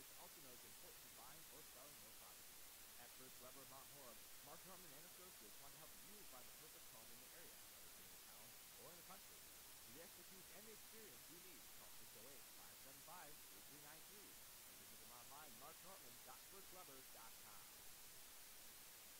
and also knows the importance of buying or selling your property. At First Lever Mount Horeb, Mark Norman and Associates want to help you find the perfect home in the area, whether it be in town or in the country. For the expertise and the experience you need, call 608-575-3393 or visit them online, marknorman.firstlevers.com.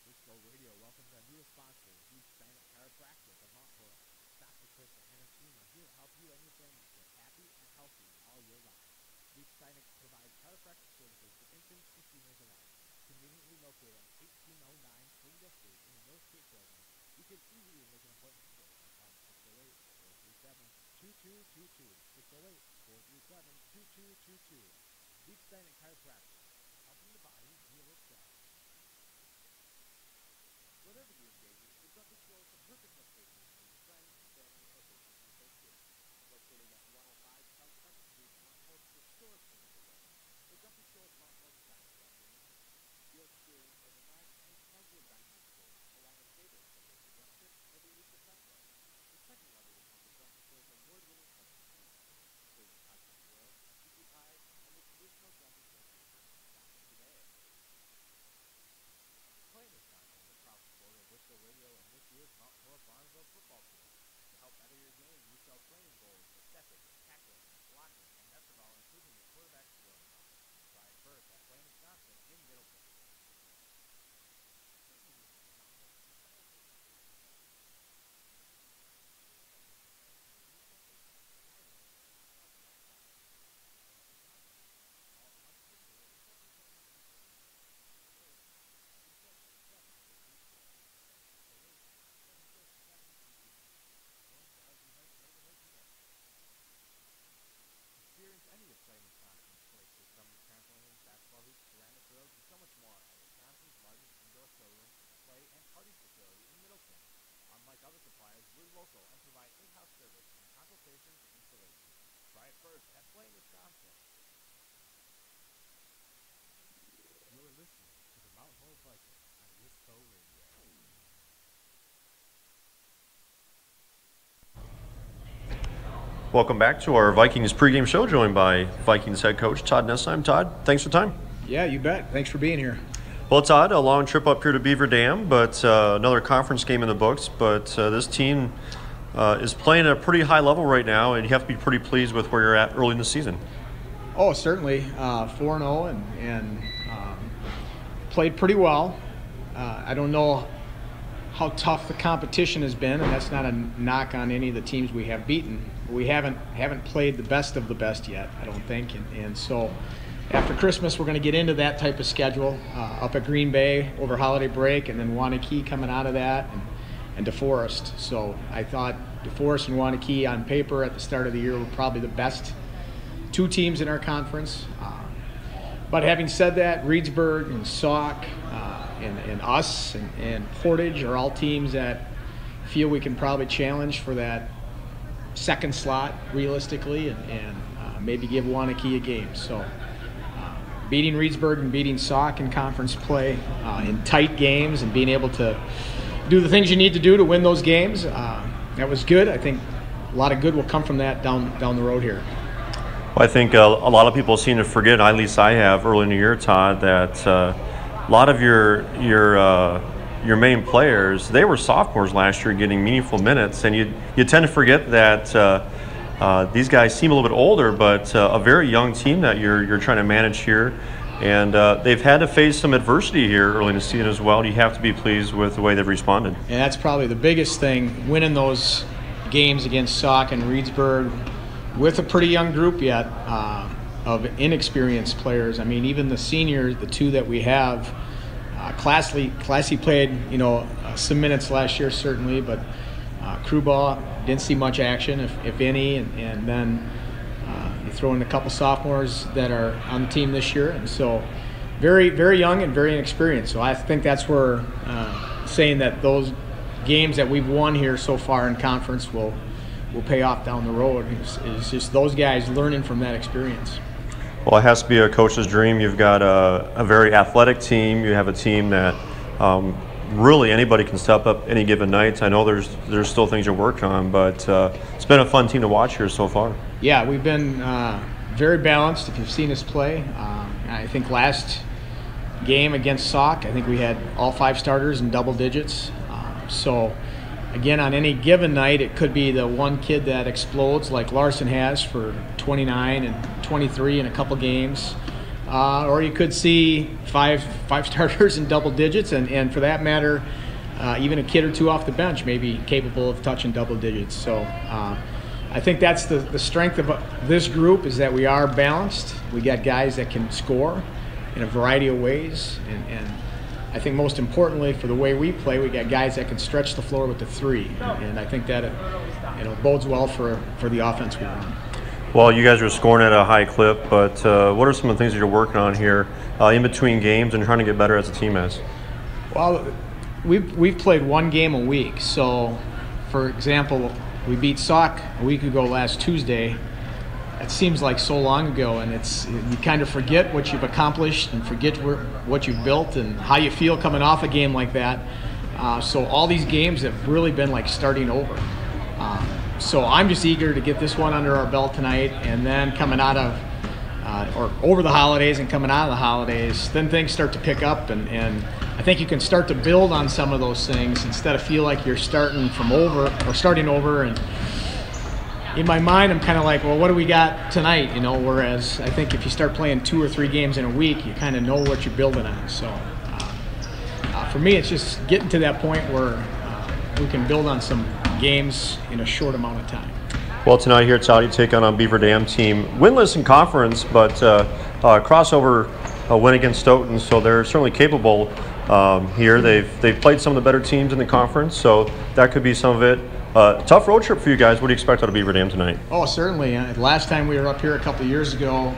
Wisco Radio welcomes our newest sponsor, Beaver Chiropractic of Mount Horeb. Dr. Chris and his team are here to help you and your family stay happy and healthy all year round. Beaver provides chiropractic services for infants and seniors alike. Conveniently located at 1809 Springdale Street in the North Cape building, you can easily make an appointment today by calling 608-437-2222. 608-437-2222. Beaver Chiropractic, helping the body heal itself. Whatever the occasion, the Grumpy Store is the perfect location for your friends, family, or business associates. Located at 105 South 2nd Street, Mount Horeb's historic neighborhood, the Grumpy Store is Mount Horeb's dining destination. You'll experience over 9 casual dining experience along with favorites such as the breakfast or the Elite Espresso. The second level will come the Grumpy Store's award-winning country suite, serving cottage grilled, tiki pie, and the traditional Grumpy Store pastry. Stop in today. PlayN Wisconsin is a proud supporter of Wisco Radio and this year's Mount Horeb Barnesville football team. To help better your game, we sell training goals, aesthetics, tackling, blocking, and best of all, improving your quarterback scoring route. Try it first at PlayN Wisconsin in Middleton. Experience any of PlayN Wisconsin's sports systems, trampolines, basketball hoops, ceramic grills, and so much more at Wisconsin's largest indoor showroom, play, and party facility in Middleton. Unlike other suppliers, we're local and provide in-house service and consultations and installation. Try it first at PlayN Wisconsin. You're listening to the Mount Horeb Vikings on Wisco Radio. Welcome back to our Vikings pregame show, joined by Vikings head coach Todd Nessheim. Todd, thanks for the time. Yeah, you bet. Thanks for being here. Well, Todd, a long trip up here to Beaver Dam, but another conference game in the books. But this team is playing at a pretty high level right now, and you have to be pretty pleased with where you're at early in the season. Oh, certainly. 4-0 and played pretty well. I don't know how tough the competition has been, and that's not a knock on any of the teams we have beaten. We haven't played the best of the best yet, I don't think, and so after Christmas we're going to get into that type of schedule up at Green Bay over holiday break, and then Wanakee coming out of that, and DeForest. So I thought DeForest and Wanakee on paper at the start of the year were probably the best two teams in our conference. But having said that, Reedsburg and Sauk and us and Portage are all teams that feel we can probably challenge for that second slot realistically, and maybe give Wanakee a game. So beating Reedsburg and beating Sauk in conference play in tight games and being able to do the things you need to do to win those games, that was good. I think a lot of good will come from that down the road here. Well, I think a lot of people seem to forget, at least I have early in the year, Todd, that a lot of your main players, they were sophomores last year getting meaningful minutes, and you tend to forget that these guys seem a little bit older, but a very young team that you're trying to manage here, and they've had to face some adversity here early in the season as well. You have to be pleased with the way they've responded. And that's probably the biggest thing, winning those games against Sauk and Reedsburg with a pretty young group yet of inexperienced players. I mean, even the seniors, the two that we have, Classy played, some minutes last year certainly, but crew ball didn't see much action, if any, and then you throw in a couple sophomores that are on the team this year, and so very, very young and very inexperienced. So I think that's where saying that those games that we've won here so far in conference will pay off down the road is just those guys learning from that experience. Well, it has to be a coach's dream. You've got a very athletic team. You have a team that really anybody can step up any given night. I know there's still things you're working on, but it's been a fun team to watch here so far. Yeah, we've been very balanced. If you've seen us play, I think last game against Sauk, I think we had all 5 starters in double digits. So again, on any given night, it could be the one kid that explodes like Larson has for 29 and 23 in a couple games. Or you could see five starters in double digits, and for that matter, even a kid or two off the bench may be capable of touching double digits. So I think that's the strength of this group, is that we are balanced. We got guys that can score in a variety of ways, and I think most importantly for the way we play, we got guys that can stretch the floor with the 3, and I think that bodes well for the offense we run. Well, you guys are scoring at a high clip, but what are some of the things that you're working on here in between games and trying to get better as a team as? Well, we've played 1 game a week. So, for example, we beat Sauk a week ago last Tuesday. It seems like so long ago, and you kind of forget what you've accomplished and forget what you've built and how you feel coming off a game like that. So all these games have really been like starting over. So I'm just eager to get this one under our belt tonight, and then coming out of or over the holidays and coming out of the holidays, then things start to pick up, and I think you can start to build on some of those things instead of feel like you're starting over. And in my mind, I'm kind of like, well, what do we got tonight? Whereas I think if you start playing 2 or 3 games in a week, you kind of know what you're building on. So for me, it's just getting to that point where we can build on some games in a short amount of time. Well, tonight here at Saudi, take on a Beaver Dam team, winless in conference, but crossover win against Stoughton, so they're certainly capable here. They've played some of the better teams in the conference, so that could be some of it. Tough road trip for you guys. What do you expect out of Beaver Dam tonight? Oh, certainly. Last time we were up here a couple of years ago,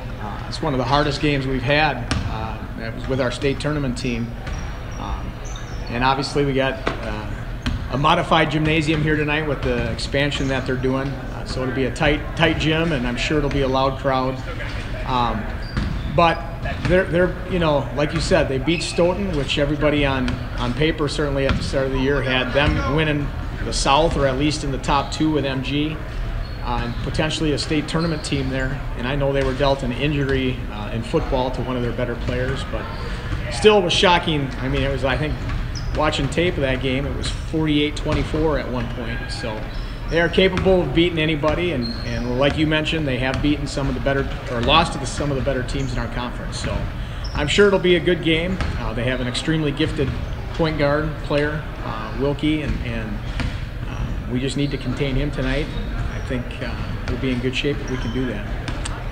it's one of the hardest games we've had. That was with our state tournament team, and obviously we got a modified gymnasium here tonight with the expansion that they're doing. So it'll be a tight gym, and I'm sure it'll be a loud crowd. But they're like you said, they beat Stoughton, which everybody on paper certainly at the start of the year had them winning the South, or at least in the top 2 with MG, and potentially a state tournament team there. And I know they were dealt an injury in football to one of their better players, but still was shocking. I mean, I think watching tape of that game, it was 48-24 at one point. So they are capable of beating anybody, and like you mentioned, they have beaten some of the better, or lost to some of the better teams in our conference. So I'm sure it'll be a good game. They have an extremely gifted point guard player, Wilkie, and we just need to contain him tonight. I think we'll be in good shape if we can do that.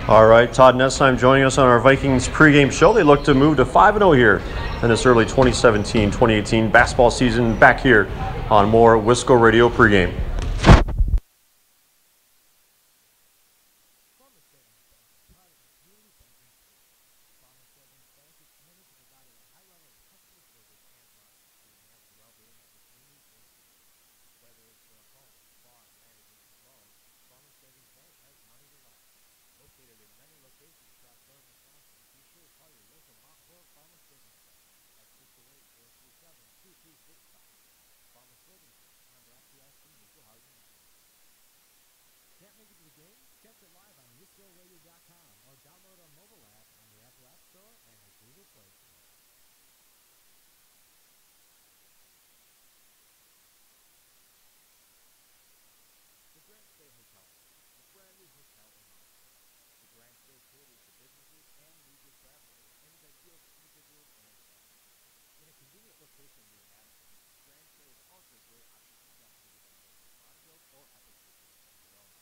All right, Todd Nessheim joining us on our Vikings pregame show. They look to move to 5-0 here in this early 2017-2018 basketball season, back here on more Wisco Radio pregame. Located in many locations across northern Wisconsin, be sure to call your local Mount Horeb Farmers Business Center at 608-437-2265. Farmers Business Center, member FDIC, equal housing lender. Can't make it to the game? Catch it live on WiscoRadio.com or download our mobile app on the Apple App Store and the Google Play Store. The GrandStay Hotel, the brand new hotel in Mount Horeb. The GrandStay caters to businesses and leisure travelers and is ideal for individuals and families. In a convenient location near Madison, GrandStay is also a great option for guests visiting our local Farmfield or Epic City in Winona.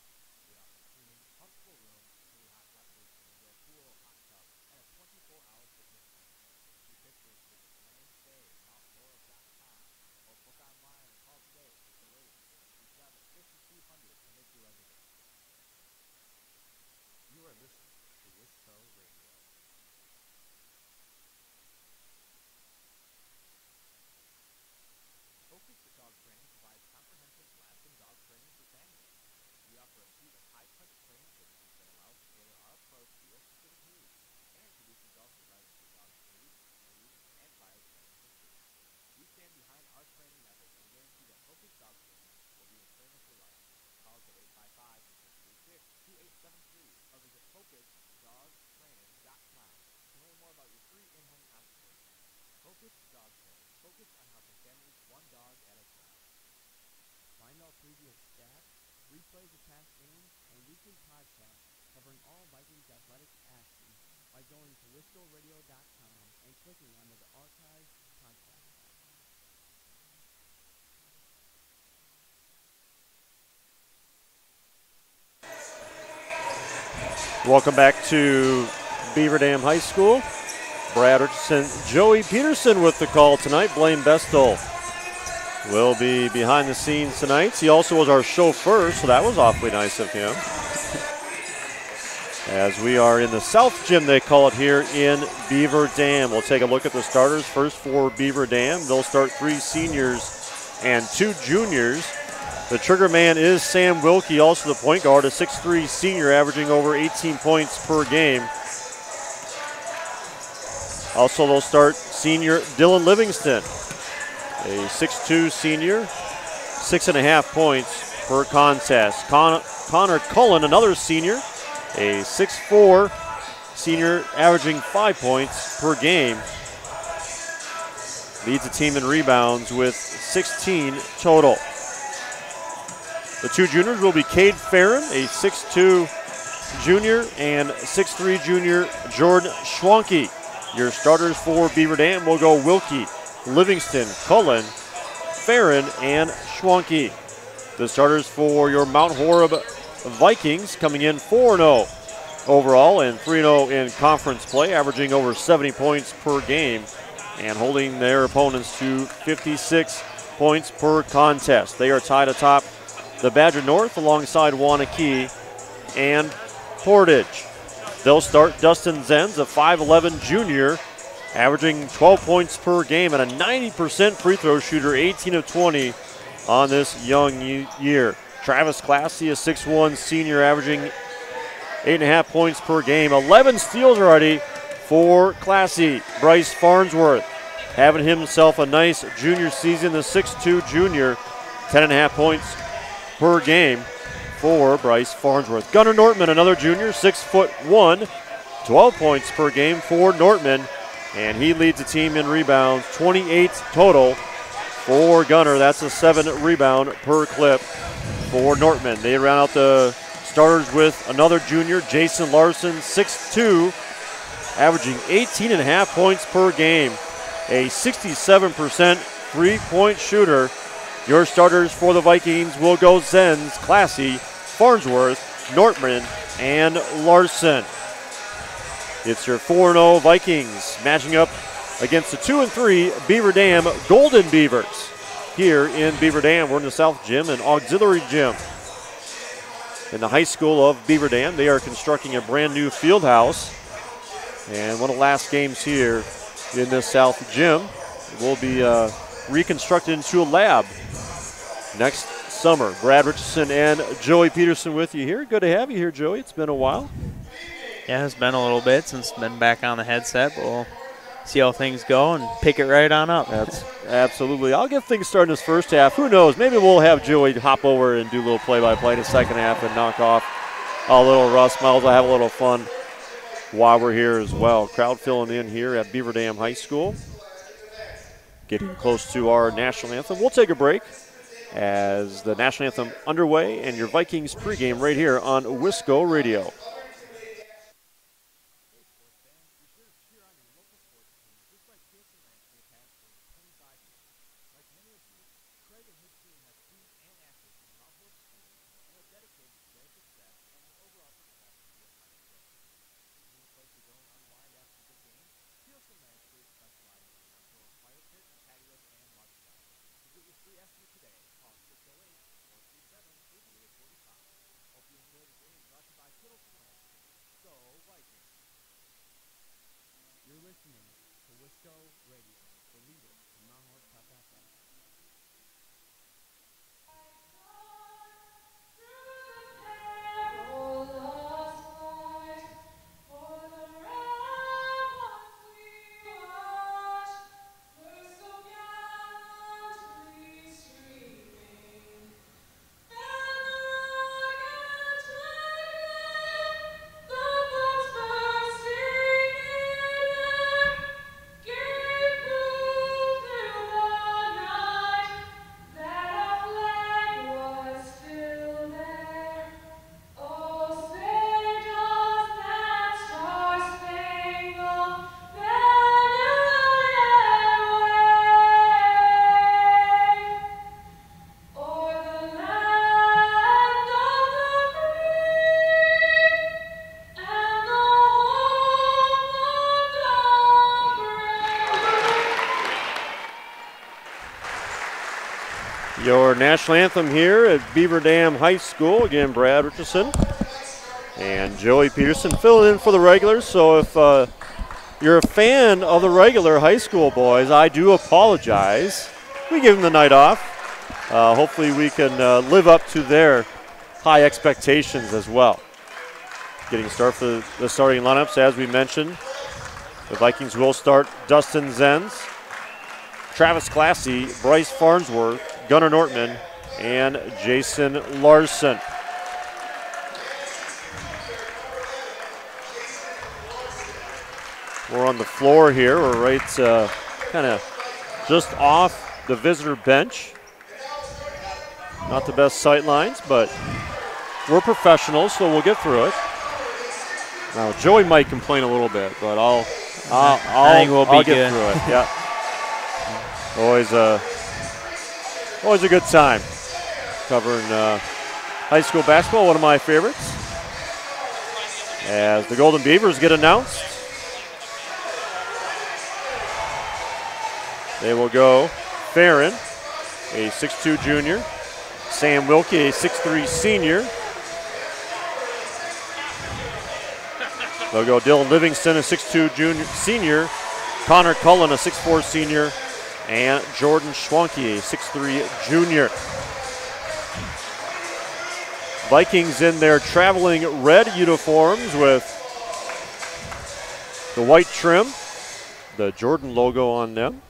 They offer clean, comfortable rooms, fully hot breakfast, an indoor pool, hot tub, and a 24-hour fitness center. To see pictures, visit GrandStayMountHoreb.com or book online or call today at 608-437-5200 to make your reservation. You are listening to Wisco Radio. Focus Dog Training provides comprehensive lasting dog training for families. We offer a suite of high-touch training services that allow us to tailor our approach to your specific needs and produce results regardless of your dog's age, breed, and prior training history. We stand behind our training methods and guarantee that Focus Dog Training will be your trainer for life. Call us at 855-636-2873 or visit FocusDogTraining.com to learn more about your free in-home consultation. Focus Dog Care. Focus on helping families one dog at a time. Find all previous stats, replays of past games, and weekly podcasts covering all Vikings athletics action by going to wiscoradio.com and clicking on the Archives podcast tab. Welcome back to Beaver Dam High School. Brad Richardson, Joey Peterson with the call tonight. Blaine Bestel will be behind the scenes tonight. He also was our chauffeur, so that was awfully nice of him. As we are in the South Gym, they call it here in Beaver Dam. We'll take a look at the starters. First for Beaver Dam, they'll start 3 seniors and 2 juniors. The trigger man is Sam Wilkie, also the point guard, a 6'3 senior averaging over 18 points per game. Also, they'll start senior Dylan Livingston, a 6'2 senior, 6.5 points per contest. Connor Cullen, another senior, a 6'4 senior averaging 5 points per game. Leads the team in rebounds with 16 total. The 2 juniors will be Cade Farron, a 6'2 junior, and 6'3 junior Jordan Schwanke. Your starters for Beaver Dam will go Wilkie, Livingston, Cullen, Farron, and Schwanke. The starters for your Mount Horeb Vikings coming in 4-0 overall and 3-0 in conference play, averaging over 70 points per game and holding their opponents to 56 points per contest. They are tied atop the Badger North alongside Wanakee and Portage. They'll start Dustin Zenz, a 5'11 junior, averaging 12 points per game and a 90% free throw shooter, 18 of 20 on this young year. Travis Classy, a 6'1 senior, averaging 8.5 points per game. 11 steals already for Classy. Bryce Farnsworth having himself a nice junior season, the 6'2 junior, 10.5 points per game for Bryce Farnsworth. Gunnar Nortman, another junior, 6'1", 12 points per game for Nortman, and he leads the team in rebounds, 28 total for Gunnar. That's a 7 rebound per clip for Nortman. They round out the starters with another junior, Jason Larson, 6'2", averaging 18.5 points per game, a 67% three-point shooter. Your starters for the Vikings will go Zenz, Classy, Farnsworth, Nortman, and Larson. It's your 4-0 Vikings matching up against the 2-3 Beaver Dam Golden Beavers. Here in Beaver Dam, we're in the South Gym and Auxiliary Gym. In the high school of Beaver Dam, they are constructing a brand new field house. And one of the last games here in this South Gym will be reconstructed into a lab next summer. Brad Richardson and Joey Peterson with you here. Good to have you here, Joey. It's been a while. Yeah, it's been a little bit since been back on the headset, but we'll see how things go and pick it right on up. That's absolutely. I'll get things started in this first half. Who knows? Maybe we'll have Joey hop over and do a little play-by-play in the second half and knock off a little rust. Miles will have a little fun while we're here as well. Crowd filling in here at Beaver Dam High School. Getting close to our national anthem. We'll take a break as the national anthem underway and your Vikings pregame right here on Wisco Radio. You're listening to Wisco Radio, the leader in Mount Horeb Athletics. Your national anthem here at Beaver Dam High School. Again, Brad Richardson and Joey Peterson filling in for the regulars. So if you're a fan of the regular high school boys, I do apologize. We give them the night off. Hopefully we can live up to their high expectations as well. Getting started for the starting lineups, as we mentioned. The Vikings will start Dustin Zenz, Travis Classy, Bryce Farnsworth, Gunnar Nortman, and Jason Larson. We're on the floor here. We're right kind of just off the visitor bench. Not the best sight lines, but we're professionals, so we'll get through it. Now, Joey might complain a little bit, but I think we'll get through it. Yeah. Always a good time covering high school basketball, one of my favorites. As the Golden Beavers get announced, they will go Farron, a 6'2 junior, Sam Wilkie, a 6'3 senior. They'll go Dylan Livingston, a 6'2 junior, senior, Connor Cullen, a 6'4 senior, and Jordan Schwanke, a 6'3 junior. Vikings in their traveling red uniforms with the white trim, the Jordan logo on them.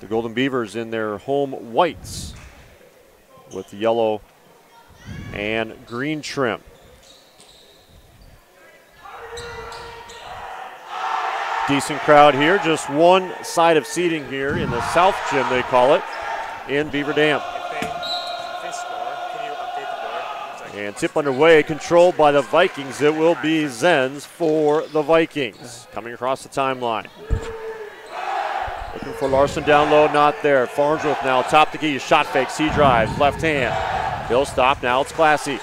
The Golden Beavers in their home whites with the yellow and green trim. Decent crowd here, just one side of seating here in the South Gym, they call it, in Beaver Dam. If they score, can you update the board? And tip underway, controlled by the Vikings. It will be Zenz for the Vikings. Coming across the timeline. Looking for Larson down low, not there. Farnsworth now, top the key, shot fakes, he drives, left hand. He'll stop, now it's Classy.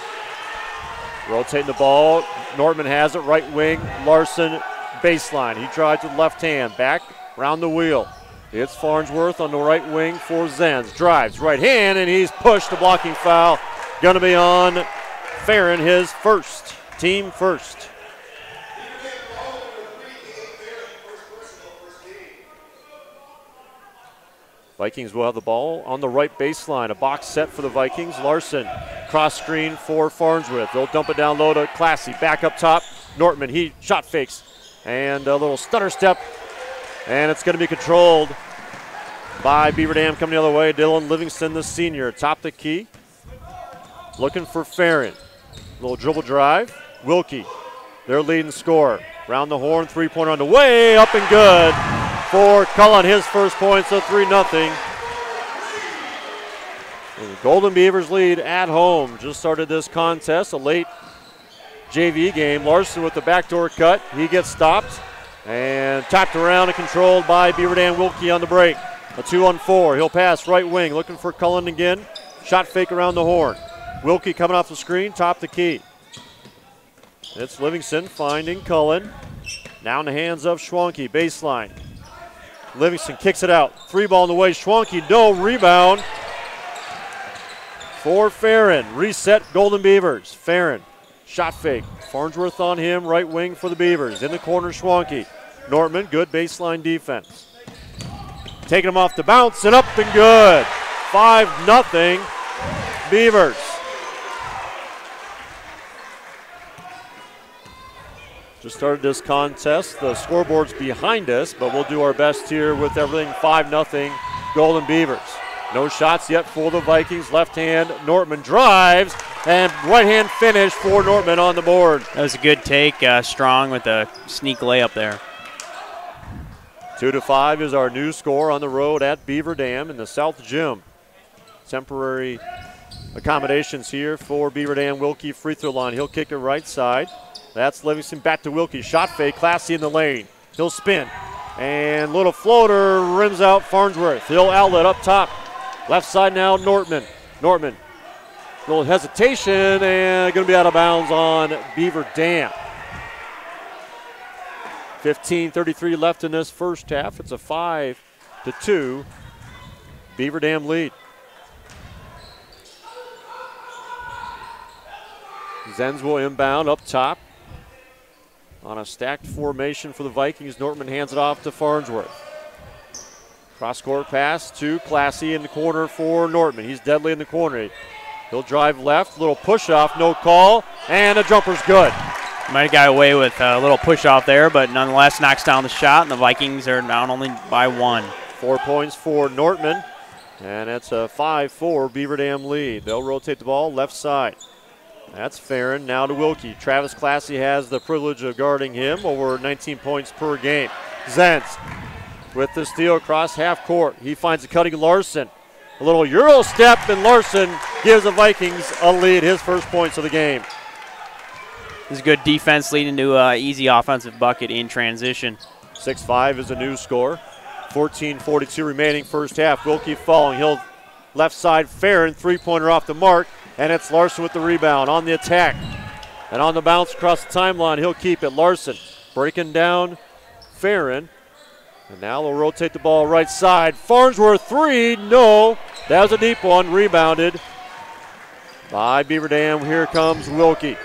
Rotating the ball, Nortman has it, right wing, Larson, baseline. He drives with left hand, back, round the wheel. It's Farnsworth on the right wing for Zenz. Drives, right hand, and he's pushed, a blocking foul. Gonna be on Farron, his first, team first. Vikings will have the ball on the right baseline. A box set for the Vikings. Larson, cross screen for Farnsworth. They'll dump it down low to Classy. Back up top, Nortman, he shot fakes. And a little stutter step. And it's going to be controlled by Beaver Dam coming the other way. Dylan Livingston, the senior, top the key. Looking for Farron. Little dribble drive. Wilkie, their leading scorer. Round the horn, three-pointer on the way. Up and good for Cullen, his first point, so 3-0. And the Golden Beavers lead at home. Just started this contest, a late JV game. Larson with the backdoor cut. He gets stopped and tapped around and controlled by Beaver Dam Wilkie on the break. A 2-on-4. He'll pass right wing, looking for Cullen again. Shot fake around the horn. Wilkie coming off the screen, top the key. It's Livingston finding Cullen. Now in the hands of Schwanke, baseline. Livingston kicks it out. Three ball in the way. Schwanke, no rebound for Farron. Reset Golden Beavers. Farron, shot fake. Farnsworth on him, right wing for the Beavers. In the corner, Schwanke. Nortman, good baseline defense. Taking him off the bounce and up and good. 5-0 Beavers. Just started this contest. The scoreboard's behind us, but we'll do our best here with everything. 5-0 Golden Beavers. No shots yet for the Vikings. Left hand, Nortman drives, and right hand finish for Nortman on the board. That was a good take, Strong with a sneak layup there. 2-5 is our new score on the road at Beaver Dam in the South Gym. Temporary accommodations here for Beaver Dam. Wilkie free throw line. He'll kick it right side. That's Livingston back to Wilkie. Shot fake, Classy in the lane. He'll spin. And little floater rims out Farnsworth. He'll outlet up top. Left side now, Nortman. Nortman, little hesitation and going to be out of bounds on Beaver Dam. 15:33 left in this first half. It's a 5-2 Beaver Dam lead. Zenz will inbound up top. On a stacked formation for the Vikings, Nortman hands it off to Farnsworth. Cross-court pass to Classy in the corner for Nortman. He's deadly in the corner. He'll drive left, little push-off, no call, and a jumper's good. Might have got away with a little push-off there, but nonetheless knocks down the shot, and the Vikings are down only by 1. 4 points for Nortman, and it's a 5-4 Beaver Dam lead. They'll rotate the ball left side. That's Farron, now to Wilkie. Travis Classy has the privilege of guarding him, over 19 points per game. Zenz with the steal across half court. He finds a cutting Larson. A little Euro step, and Larson gives the Vikings a lead, his first points of the game. This is good defense leading to an easy offensive bucket in transition. 6-5 is a new score. 14:42 remaining first half. Wilkie falling. He'll left side Farron, three-pointer off the mark, and it's Larson with the rebound on the attack. And on the bounce across the timeline, he'll keep it. Larson breaking down Farron. And now they'll rotate the ball right side. Farnsworth three, no. That was a deep one, rebounded by Beaver Dam. Here comes Wilkie.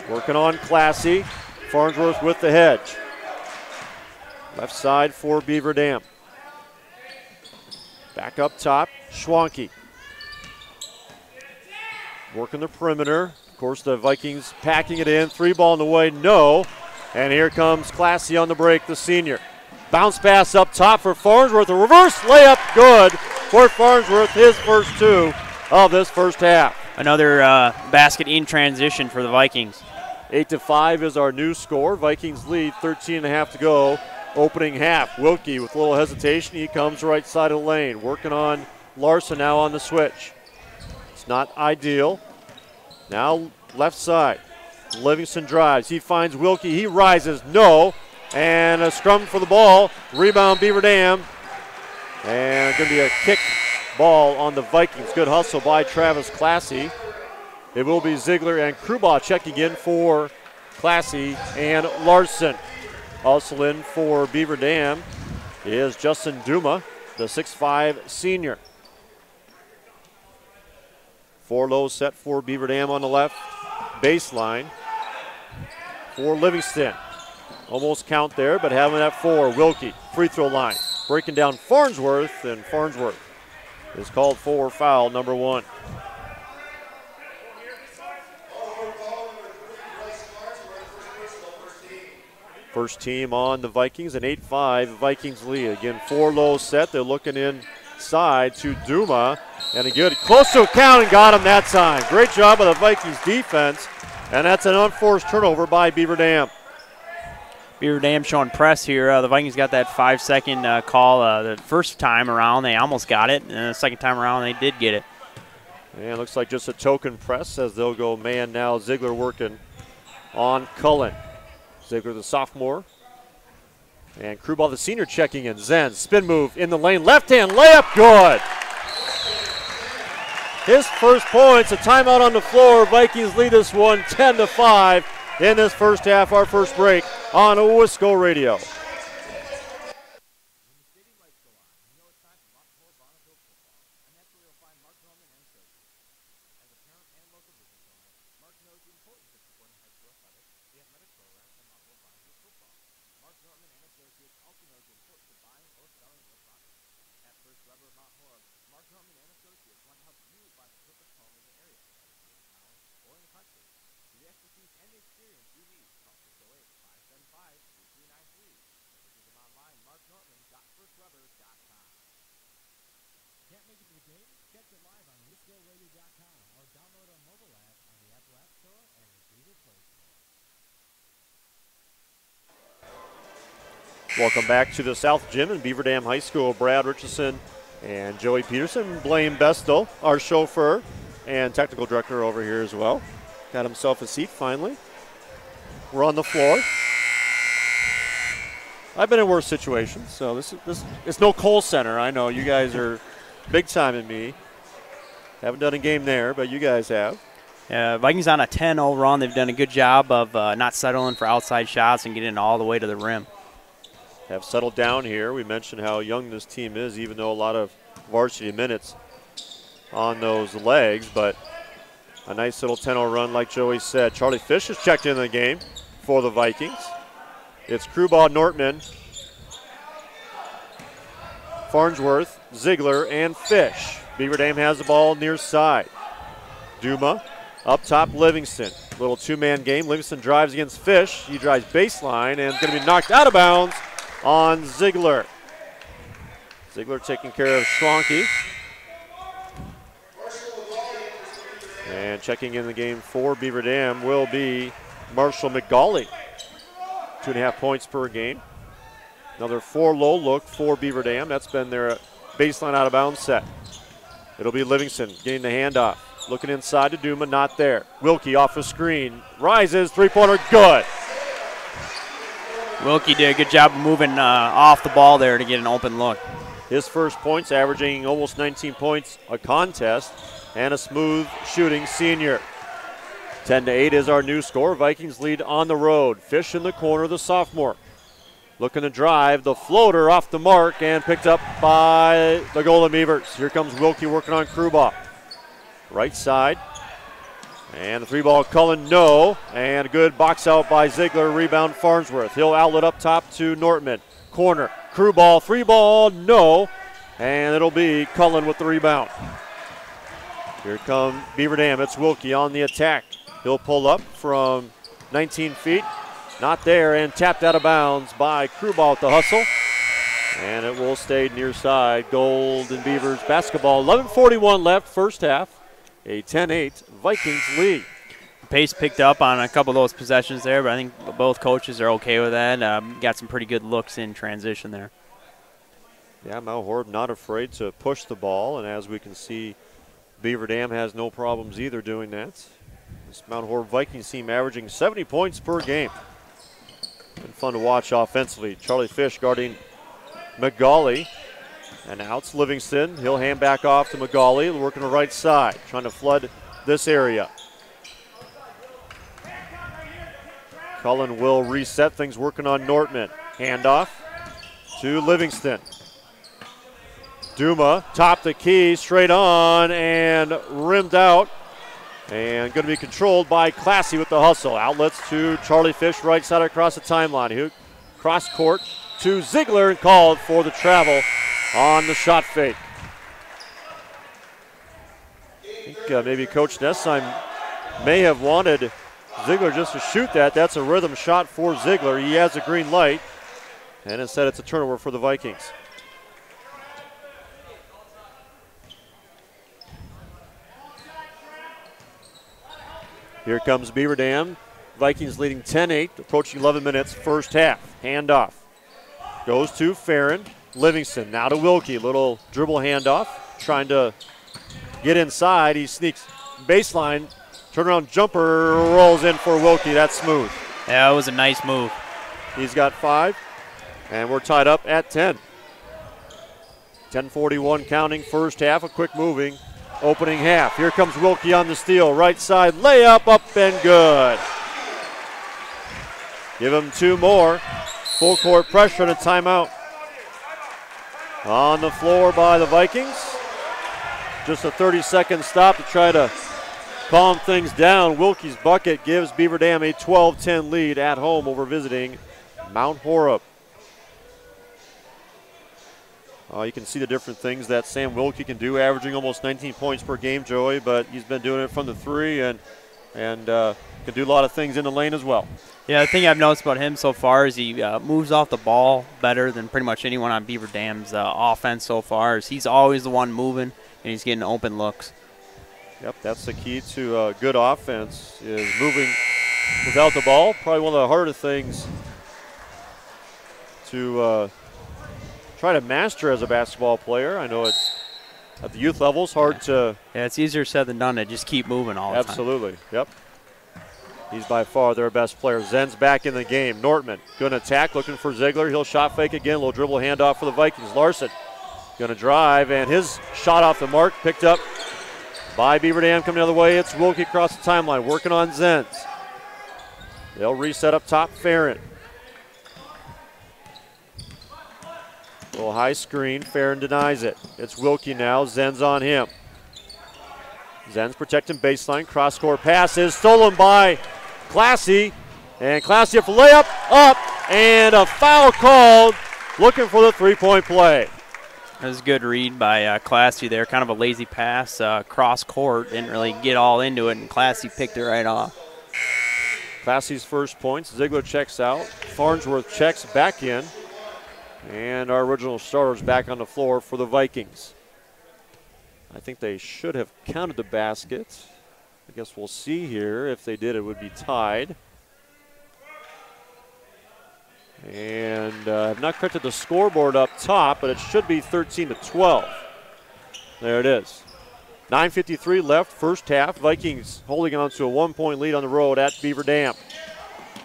Working on Classy. Farnsworth with the hedge. Left side for Beaver Dam. Back up top, Schwanke. Working the perimeter. Of course, the Vikings packing it in. Three ball in the way, no. And here comes Classy on the break, the senior. Bounce pass up top for Farnsworth. A reverse layup, good for Farnsworth, his first 2 of this first half. Another basket in transition for the Vikings. 8-5 is our new score. Vikings lead, 13.5 to go. Opening half. Wilkie with a little hesitation. He comes right side of the lane. Working on Larson now on the switch. It's not ideal. Now left side. Livingston drives. He finds Wilkie. He rises. No. And a scrum for the ball. Rebound Beaver Dam. And going to be a kick ball on the Vikings. Good hustle by Travis Classy. It will be Ziegler and Krubaugh checking in for Classy and Larson. Also in for Beaver Dam is Justin Duma, the 6'5 senior. 4 low set for Beaver Dam on the left baseline for Livingston. Almost count there, but having that 4. Wilkie, free throw line. Breaking down Farnsworth, and Farnsworth is called for foul number 1. First team on the Vikings, an 8-5 Vikings lead. Again, 4 low set. They're looking inside to Duma. And a good close to a count and got him that time. Great job of the Vikings defense. And that's an unforced turnover by Beaver Dam. Beaver Dam showing press here. The Vikings got that 5-second call the first time around. They almost got it. And the second time around, they did get it. And it looks like just a token press as they'll go man now. Ziegler working on Cullen. Ziegler, the sophomore. And Krubaugh, the senior, checking in. Zen, spin move in the lane. Left-hand layup, good. His first points, a timeout on the floor. Vikings lead this one 10-5 in this first half, our first break on Wisco Radio. Can't make it to the game? Catch it live on WiscoRadio.com or download our mobile app on the Apple App Store and the Google Play Store. Welcome back to the South Gym in Beaver Dam High School. Brad Richardson and Joey Peterson. Blaine Bestel, our chauffeur and technical director over here as well. Got himself a seat finally. We're on the floor. I've been in worse situations, so this it's no Kohl Center. I know you guys are big time in me. Haven't done a game there, but you guys have. Vikings on a 10-0 run. They've done a good job of not settling for outside shots and getting all the way to the rim. have settled down here. We mentioned how young this team is, even though a lot of varsity minutes on those legs, but a nice little 10-0 run like Joey said. Charlie Fish has checked in the game for the Vikings. It's Krubaugh, Nortman, Farnsworth, Ziegler, and Fish. Beaver Dam has the ball near side. Duma up top, Livingston. Little two-man game. Livingston drives against Fish. He drives baseline and is going to be knocked out of bounds on Ziegler. Ziegler taking care of Schwanke. And checking in the game for Beaver Dam will be Marshall McGauley. 2.5 points per game. Another 4-low look for Beaver Dam. That's been their baseline out of bounds set. It'll be Livingston getting the handoff. Looking inside to Duma, not there. Wilkie off the screen. Rises, three-pointer, good. Wilkie did a good job of moving off the ball there to get an open look. His first points, averaging almost 19 points a contest, and a smooth shooting senior. 10-8 is our new score. Vikings lead on the road. Fish in the corner, the sophomore. Looking to drive, the floater off the mark and picked up by the Golden Beavers. Here comes Wilkie working on Krubaugh. Right side. And the three ball, Cullen, no. And a good box out by Ziegler, rebound Farnsworth. He'll outlet up top to Nortman. Corner, Crew ball, three ball, no. And it'll be Cullen with the rebound. Here come Beaver Dam. It's Wilkie on the attack. He'll pull up from 19 feet. Not there, and tapped out of bounds by Krubaugh with the hustle. And it will stay near side. Golden Beavers basketball. 11:41 left, first half. A 10-8 Vikings lead. Pace picked up on a couple of those possessions there, but I think both coaches are okay with that. Got some pretty good looks in transition there. Yeah, Mount Horeb not afraid to push the ball, and as we can see, Beaver Dam has no problems either doing that. This Mount Horeb Vikings team averaging 70 points per game. Been fun to watch offensively. Charlie Fish guarding McGauley. And now it's Livingston. He'll hand back off to McGauley, working the right side, trying to flood this area. Cullen will reset things, working on Nortman. Handoff to Livingston. Duma, top the key, straight on, and rimmed out. And going to be controlled by Classy with the hustle. Outlets to Charlie Fish, right side across the timeline. He cross court to Ziegler and called for the travel on the shot fake. I think maybe Coach Nessheim may have wanted Ziegler just to shoot that. That's a rhythm shot for Ziegler. He has a green light. And instead it's a turnover for the Vikings. Here comes Beaver Dam. Vikings leading 10-8, approaching 11 minutes, first half. Handoff. Goes to Farron. Livingston now to Wilkie. Little dribble handoff. Trying to get inside. He sneaks baseline. Turnaround jumper rolls in for Wilkie. That's smooth. Yeah, it was a nice move. He's got 5. And we're tied up at 10. 10:41 counting, first half. A quick moving opening half. Here comes Wilkie on the steal. Right side layup up and good. Give him 2 more. Full court pressure and a timeout. On the floor by the Vikings. Just a 30-second stop to try to calm things down. Wilkie's bucket gives Beaver Dam a 12-10 lead at home over visiting Mount Horeb. You can see the different things that Sam Wilkie can do, averaging almost 19 points per game, Joey, but he's been doing it from the 3 and can do a lot of things in the lane as well. Yeah, the thing I've noticed about him so far is he moves off the ball better than pretty much anyone on Beaver Dam's offense so far. Is he's always the one moving, and he's getting open looks. Yep, that's the key to good offense, is moving without the ball. Probably one of the harder things to try to master as a basketball player. I know it's at the youth level, it's hard to. Yeah, it's easier said than done to just keep moving all the time. Absolutely, yep. He's by far their best player. Zen's back in the game. Nortman going to attack, looking for Ziegler. He'll shot fake again. Little dribble handoff for the Vikings. Larson going to drive, and his shot off the mark, picked up by Beaver Dam. Coming the other way, it's Wilkie across the timeline, working on Zenz. They'll reset up top, Farron. Little high screen, Farron denies it. It's Wilkie now, Zenz on him. Zenz protecting baseline, cross-court pass is stolen by Classy. And Classy for layup, up, and a foul called, looking for the three-point play. That was a good read by Classy there, kind of a lazy pass, cross-court, didn't really get all into it, and Classy picked it right off. Classy's first points, Ziegler checks out, Farnsworth checks back in, and our original starters back on the floor for the Vikings. I think they should have counted the basket. I guess we'll see here. If they did, it would be tied. And I've not corrected the scoreboard up top, but it should be 13-12. There it is. 9:53 left, first half. Vikings holding on to a 1-point lead on the road at Beaver Dam.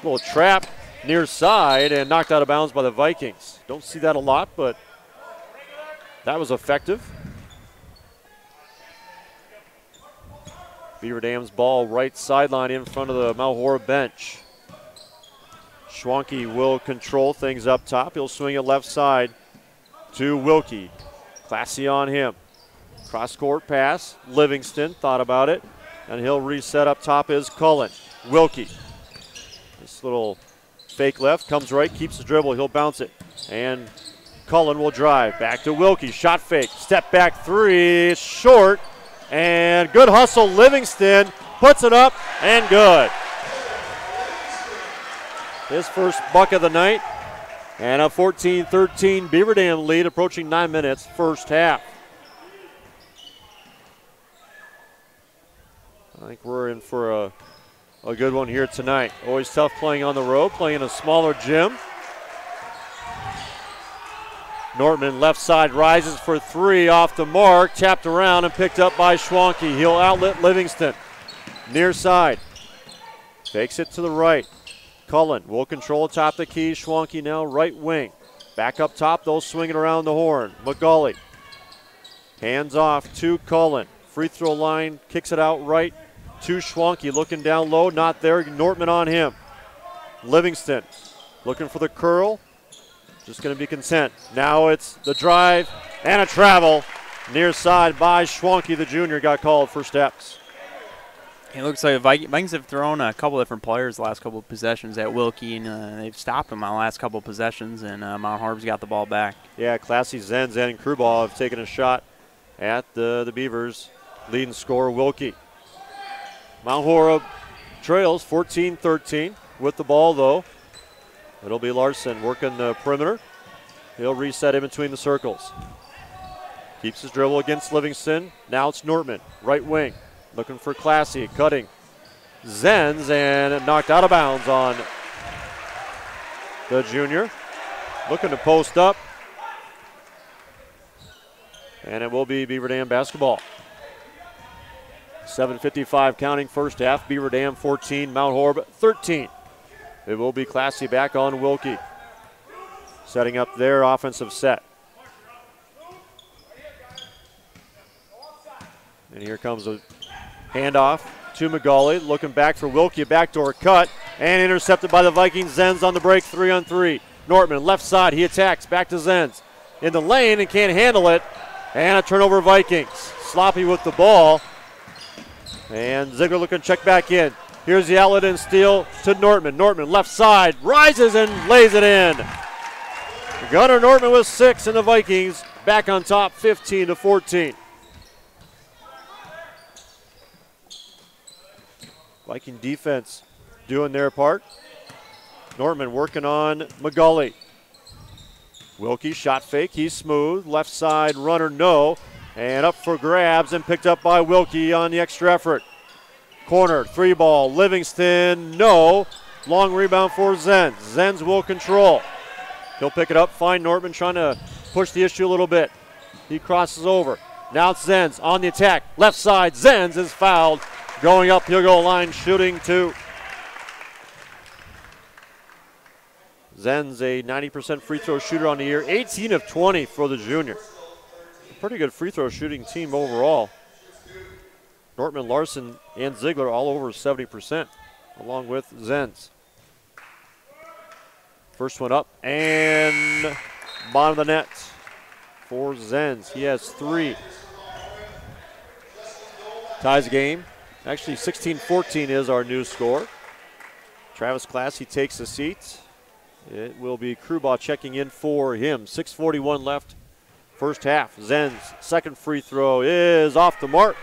Little trap near side and knocked out of bounds by the Vikings. Don't see that a lot, but that was effective. Beaver Dam's ball right sideline in front of the Mount Horeb bench. Schwanke will control things up top. He'll swing it left side to Wilkie. Classy on him. Cross-court pass. Livingston thought about it, and he'll reset up top is Cullen. Wilkie. This little fake left, comes right, keeps the dribble. He'll bounce it, and Cullen will drive. Back to Wilkie. Shot fake. Step back three. It's short, and good hustle. Livingston puts it up, and good. His first bucket of the night, and a 14-13 Beaver Dam lead approaching 9 minutes, first half. I think we're in for a good one here tonight. Always tough playing on the road, playing in a smaller gym. Nortman left side rises for three off the mark, tapped around and picked up by Schwanke. He'll outlet Livingston. Near side. Fakes it to the right. Cullen will control top the key. Schwanke now right wing. Back up top, they'll swing it around the horn. McGully. Hands off to Cullen. Free throw line, kicks it out right to Schwanke. Looking down low, not there. Nortman on him. Livingston looking for the curl. Just going to be content. Now it's the drive and a travel. Near side by Schwanke, the junior, got called for steps. It looks like the Vikings have thrown a couple different players the last couple of possessions at Wilkie, and they've stopped him on the last couple of possessions, and Mount Horeb's got the ball back. Yeah, Classy, Zenz, and Krubal have taken a shot at the Beavers. Leading scorer, Wilkie. Mount Horeb trails 14-13 with the ball, though. It'll be Larson working the perimeter. He'll reset in between the circles. Keeps his dribble against Livingston. Now it's Nortman, right wing. Looking for Classy, cutting. Zenz, and knocked out of bounds on the junior. Looking to post up. And it will be Beaver Dam basketball. 7:55 counting first half. Beaver Dam 14, Mount Horeb 13. It will be Classy back on Wilkie. Setting up their offensive set. And here comes a handoff to McGully. Looking back for Wilkie, a backdoor cut. And intercepted by the Vikings. Zenz on the break, 3-on-3. Nortman left side, he attacks. Back to Zenz. In the lane and can't handle it. And a turnover Vikings. Sloppy with the ball. And Ziegler looking to check back in. Here's the outlet and steal to Nortman. Nortman left side, rises and lays it in. Gunnar Nortman with 6, and the Vikings back on top 15-14. Viking defense doing their part. Nortman working on McGully. Wilkie shot fake, he's smooth. Left side runner, no. And up for grabs and picked up by Wilkie on the extra effort. Corner, three ball, Livingston, no. Long rebound for Zenz. Zenz will control. He'll pick it up, find Nortman trying to push the issue a little bit. He crosses over. Now it's Zenz on the attack. Left side, Zenz is fouled. Going up, he'll go line, shooting two. Zenz, a 90% free throw shooter on the year. 18 of 20 for the junior. Pretty good free throw shooting team overall. Nortman, Larson, and Ziegler all over 70%, along with Zenz. First one up and bottom of the net. for Zenz. He has 3. Ties the game. Actually, 16-14 is our new score. Travis Classy takes a seat. It will be Krubaugh checking in for him. 6:41 left, first half. Zenz' second free throw is off the mark.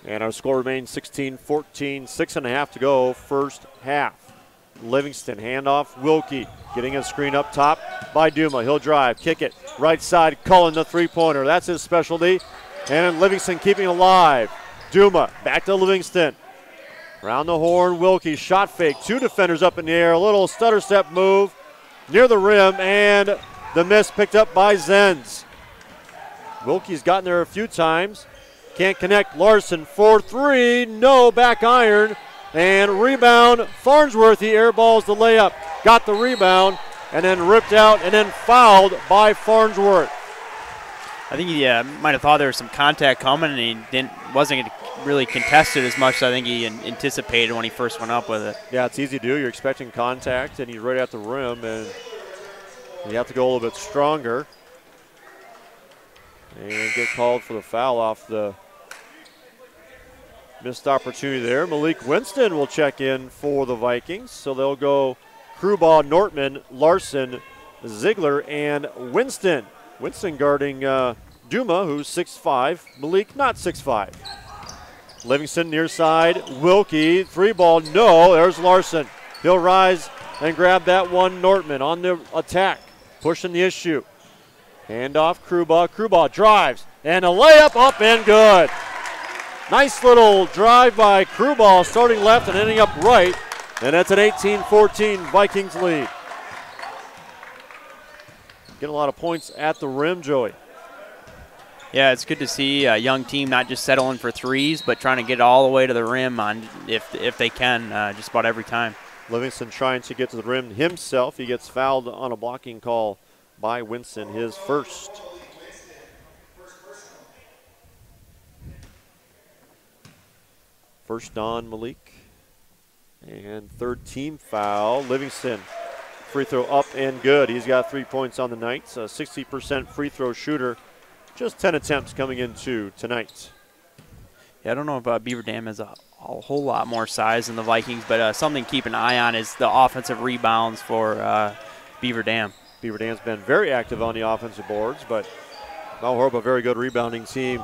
And our score remains 16-14, 6.5 to go, first half. Livingston, handoff, Wilkie, getting a screen up top by Duma. He'll drive, kick it, right side, Cullen the three-pointer. That's his specialty. And Livingston keeping alive. Duma, back to Livingston. Around the horn, Wilkie, shot fake, 2 defenders up in the air, a little stutter step move near the rim, and the miss picked up by Zenz. Wilkie's gotten there a few times. Can't connect. Larson for 3. No, back iron. And rebound. Farnsworth, he airballs the layup. Got the rebound and then ripped out and then fouled by Farnsworth. I think he might have thought there was some contact coming, and he wasn't really contested as much as I think he anticipated when he first went up with it. Yeah, it's easy to do. You're expecting contact, and he's right at the rim, and you have to go a little bit stronger. And get called for the foul off the missed opportunity there. Malik Winston will check in for the Vikings. So they'll go Krubaugh, Nortman, Larson, Ziegler, and Winston. Winston guarding Duma, who's 6'5". Malik not 6'5". Livingston near side. Wilkie, 3-ball, no. There's Larson. He'll rise and grab that one. Nortman on the attack, pushing the issue. Handoff, Krubaugh. Krubaugh drives, and a layup up and good. Nice little drive by Krubaugh, starting left and ending up right. And that's an 18-14 Vikings lead. Getting a lot of points at the rim, Joey. Yeah, it's good to see a young team not just settling for threes, but trying to get all the way to the rim on if they can, just about every time. Livingston trying to get to the rim himself. He gets fouled on a blocking call by Winston, his first. First on Malik. And third team foul. Livingston, free throw up and good. He's got 3 points on the night. So 60% free throw shooter. Just 10 attempts coming into tonight. Yeah, I don't know if Beaver Dam has a whole lot more size than the Vikings, but something to keep an eye on is the offensive rebounds for Beaver Dam. Beaver Dam's been very active on the offensive boards, but Mount Horeb, a very good rebounding team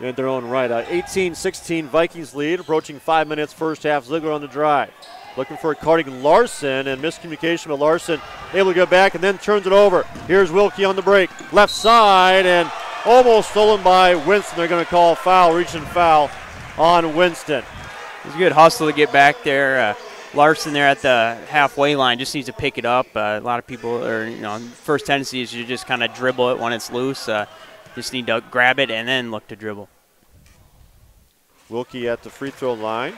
in their own right. 18-16 Vikings lead, approaching 5 minutes first half. Ziegler on the drive. Looking for a Cardigan Larson, and miscommunication with Larson. Able to go back and then turns it over. Here's Wilkie on the break. Left side, and almost stolen by Winston. They're going to call a foul, reaching foul on Winston. It was a good hustle to get back there. Larson there at the halfway line just needs to pick it up. A lot of people, first tendency is you just kind of dribble it when it's loose. Just need to grab it and then look to dribble. Wilkie at the free throw line.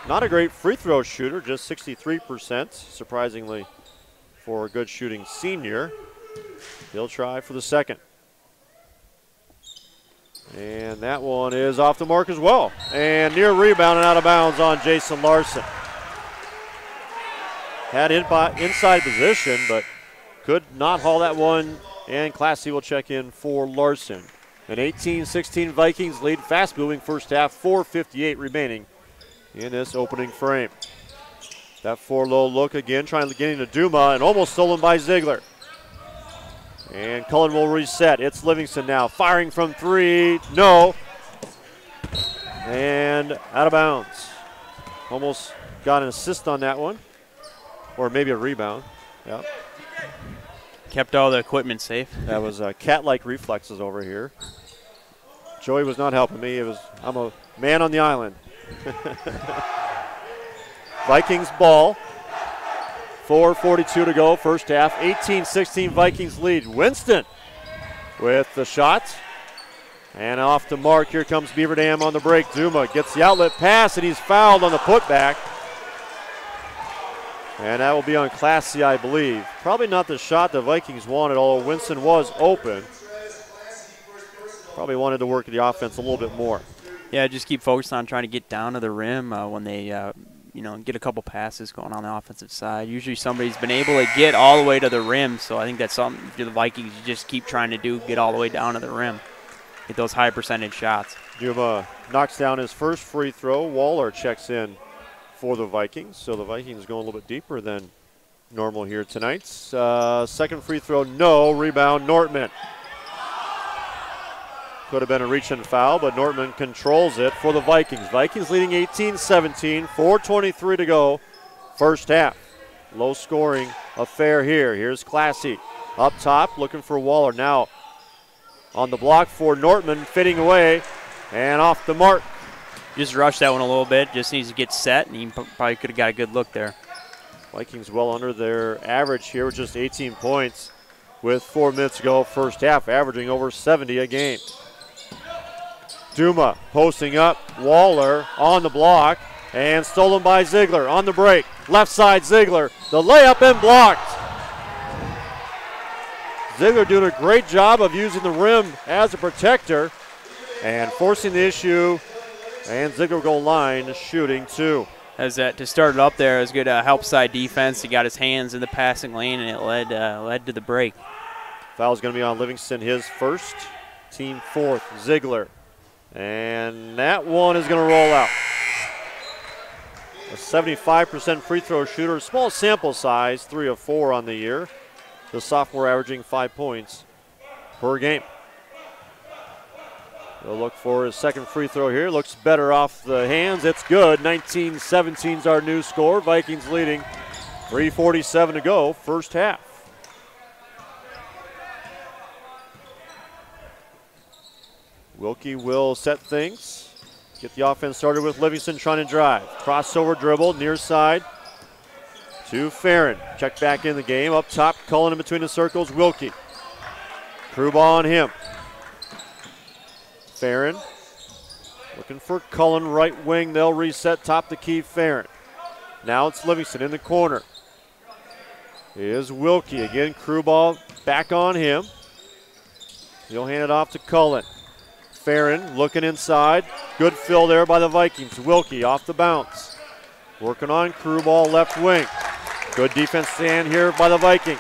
Not a great free throw shooter, just 63%, surprisingly, for a good shooting senior. He'll try for the second. And that one is off the mark as well. And near rebound and out of bounds on Jason Larson. Had inside position, but could not haul that one. And Classy will check in for Larson. An 18-16 Vikings lead, fast moving first half, 4:58 remaining in this opening frame. That 4-low look again, trying to get into Duma, and almost stolen by Ziegler. And Cullen will reset. It's Livingston now, firing from 3, no. And out of bounds. Almost got an assist on that one, or maybe a rebound. Yeah. Kept all the equipment safe. That was cat-like reflexes over here. Joey was not helping me. I'm a man on the island. Vikings ball. 4:42 to go, first half. 18-16 Vikings lead. Winston with the shot. And off the mark, here comes Beaver Dam on the break. Duma gets the outlet pass, and he's fouled on the putback. And that will be on Classy, I believe. Probably not the shot the Vikings wanted, although Winston was open. Probably wanted to work the offense a little bit more. Yeah, just keep focused on trying to get down to the rim when they get a couple passes going on the offensive side. Usually somebody's been able to get all the way to the rim, so I think that's something for the Vikings you just keep trying to do, get all the way down to the rim, get those high percentage shots. Duma knocks down his first free throw. Waller checks in for the Vikings, so the Vikings go a little bit deeper than normal here tonight. Second free throw, no. Rebound, Nortman. Could have been a reach and foul, but Nortman controls it for the Vikings. Vikings leading 18-17, 4:23 to go, first half. Low scoring affair here. Here's Classy up top, looking for Waller. Now on the block for Nortman, fitting away and off the mark. Just rushed that one a little bit, just needs to get set, and he probably could have got a good look there. Vikings well under their average here with just 18 points with 4 minutes to go first half, averaging over 70 a game. Duma posting up, Waller on the block, and stolen by Ziegler on the break. Left side Ziegler, the layup and blocked. Ziegler doing a great job of using the rim as a protector and forcing the issue, and Ziegler goal line shooting 2. As that to start it up there, it was good help side defense. He got his hands in the passing lane, and it led to the break. Foul's going to be on Livingston, his first, team fourth. Ziegler. And that one is going to roll out. A 75% free throw shooter, small sample size, 3 of 4 on the year. The sophomore averaging 5 points per game. He'll look for his second free throw here. Looks better off the hands. It's good. 19-17 is our new score. Vikings leading. 3:47 to go, first half. Wilkie will set things. Get the offense started with Livingston trying to drive. Crossover dribble, near side to Farron. Check back in the game. Up top, Cullen in between the circles. Wilkie. Crew ball on him. Farron looking for Cullen, right wing. They'll reset top the key, Farron. Now it's Livingston in the corner. Here's Wilkie again. Crew ball back on him. He'll hand it off to Cullen. Farron looking inside. Good fill there by the Vikings. Wilkie off the bounce. Working on crew ball left wing. Good defense stand here by the Vikings.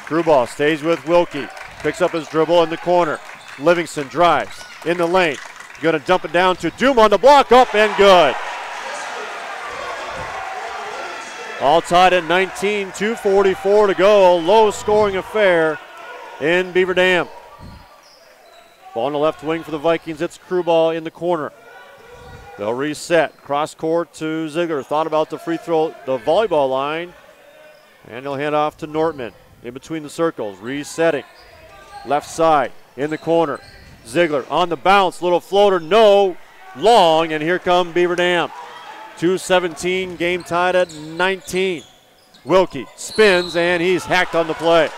Crew ball stays with Wilkie. Picks up his dribble in the corner. Livingston drives in the lane. Going to dump it down to Doom on the block. Up and good. All tied at 19, 2:44 to go. Low scoring affair in Beaver Dam. Ball on the left wing for the Vikings. It's crew ball in the corner. They'll reset. Cross court to Ziegler. Thought about the free throw, the volleyball line. And he'll hand off to Nortman in between the circles. Resetting. Left side in the corner. Ziegler on the bounce. Little floater. No. Long. And here come Beaver Dam. 2:17. Game tied at 19. Wilkie spins and he's hacked on the play.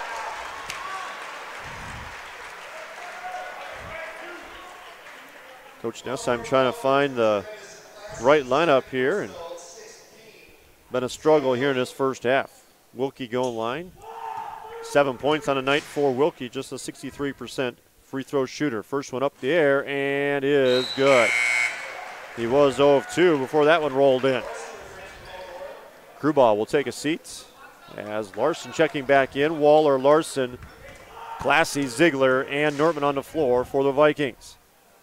Coach Nessheim trying to find the right lineup here, and been a struggle here in this first half. Wilkie going line. 7 points on the night for Wilkie, just a 63% free throw shooter. First one up the air and is good. He was 0 of 2 before that one rolled in. Crew ball will take a seat as Larson checking back in. Waller, Larson, Classy, Ziegler, and Nortman on the floor for the Vikings.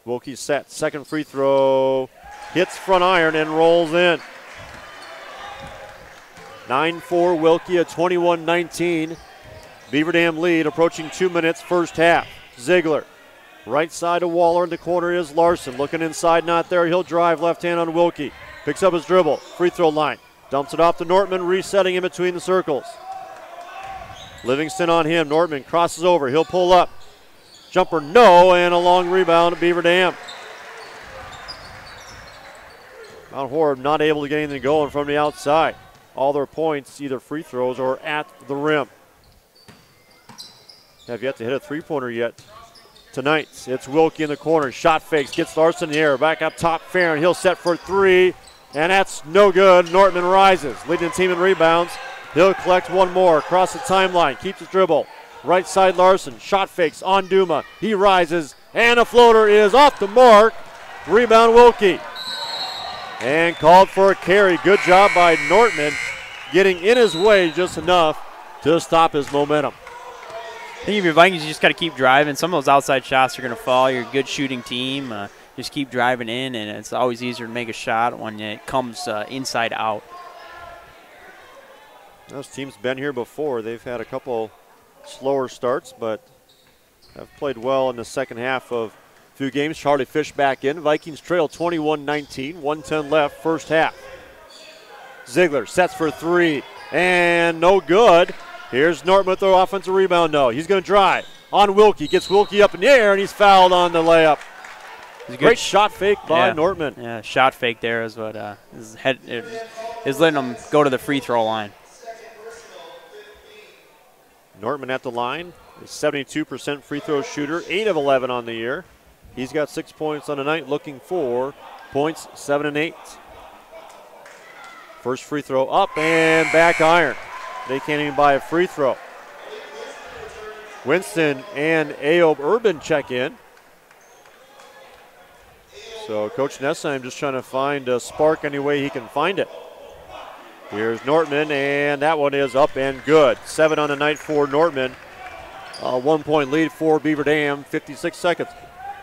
Wilkie set. Second free throw. Hits front iron and rolls in. 9-4 Wilkie, a 21-19 Beaver Dam lead, approaching 2 minutes, first half. Ziegler. Right side of Waller. In the corner is Larson. Looking inside, not there. He'll drive left hand on Wilkie. Picks up his dribble. Free throw line. Dumps it off to Nortman, resetting in between the circles. Livingston on him. Nortman crosses over. He'll pull up. Jumper, no, and a long rebound at Beaver Dam. Mount Horeb not able to get anything going from the outside. All their points, either free throws or at the rim. Have yet to hit a three-pointer yet tonight. It's Wilkie in the corner. Shot fakes, gets Larson in the air. Back up top, Farron. He'll set for three, and that's no good. Nortman rises, leading the team in rebounds. He'll collect one more across the timeline. Keeps his dribble. Right side Larson, shot fakes on Duma. He rises, and a floater is off the mark. Rebound Wilkie. and called for a carry. Good job by Nortman, getting in his way just enough to stop his momentum. I think if you're Vikings, you just got to keep driving. Some of those outside shots are going to fall. You're a good shooting team. Just keep driving in, and it's always easier to make a shot when it comes inside out. Those teams been here before. They've had a couple slower starts, but have played well in the second half of a few games. Charlie Fish back in. Vikings trail 21-19, 1:10 left, first half. Ziegler sets for three, and no good. Here's Norton with the offensive rebound. No, he's going to drive on Wilkie. Gets Wilkie up in the air, and he's fouled on the layup. Great shot fake by Nortman. Yeah, shot fake there is what is letting him go to the free throw line. Nortman at the line, a 72% free throw shooter, 8 of 11 on the year. He's got 6 points on the night, looking for points 7 and 8. First free throw up and back iron. They can't even buy a free throw. Winston and Ayob Urban check in. So Coach Nessheim just trying to find a spark any way he can find it. Here's Nortman, and that one is up and good. 7 on the night for Nortman. 1 point lead for Beaver Dam. 56 seconds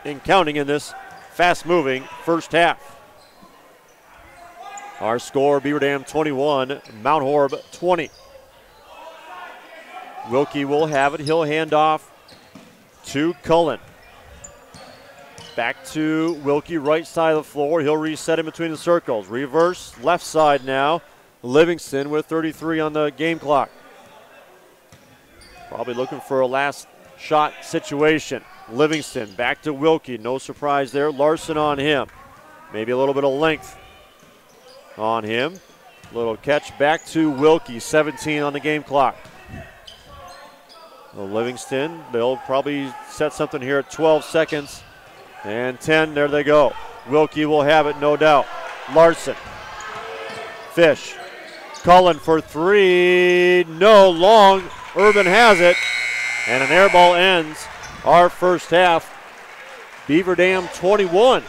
and counting in this fast-moving first half. Our score, Beaver Dam 21, Mount Horeb 20. Wilkie will have it. He'll hand off to Cullen. Back to Wilkie, right side of the floor. He'll reset in between the circles. Reverse, left side now. Livingston with 33 on the game clock. Probably looking for a last shot situation. Livingston back to Wilkie. No surprise there. Larson on him. Maybe a little bit of length on him. Little catch back to Wilkie. 17 on the game clock. Well, Livingston, they'll probably set something here at 12 seconds. And 10, there they go. Wilkie will have it, no doubt. Larson. Fish. Cullen for three. No, long. Urban has it. And an air ball ends our first half. Beaver Dam 21.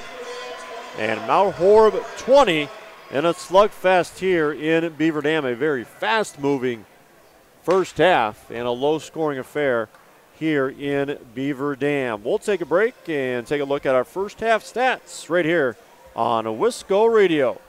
And Mount Horeb 20. And a slugfest here in Beaver Dam. A very fast-moving first half and a low-scoring affair here in Beaver Dam. We'll take a break and take a look at our first half stats right here on Wisco Radio.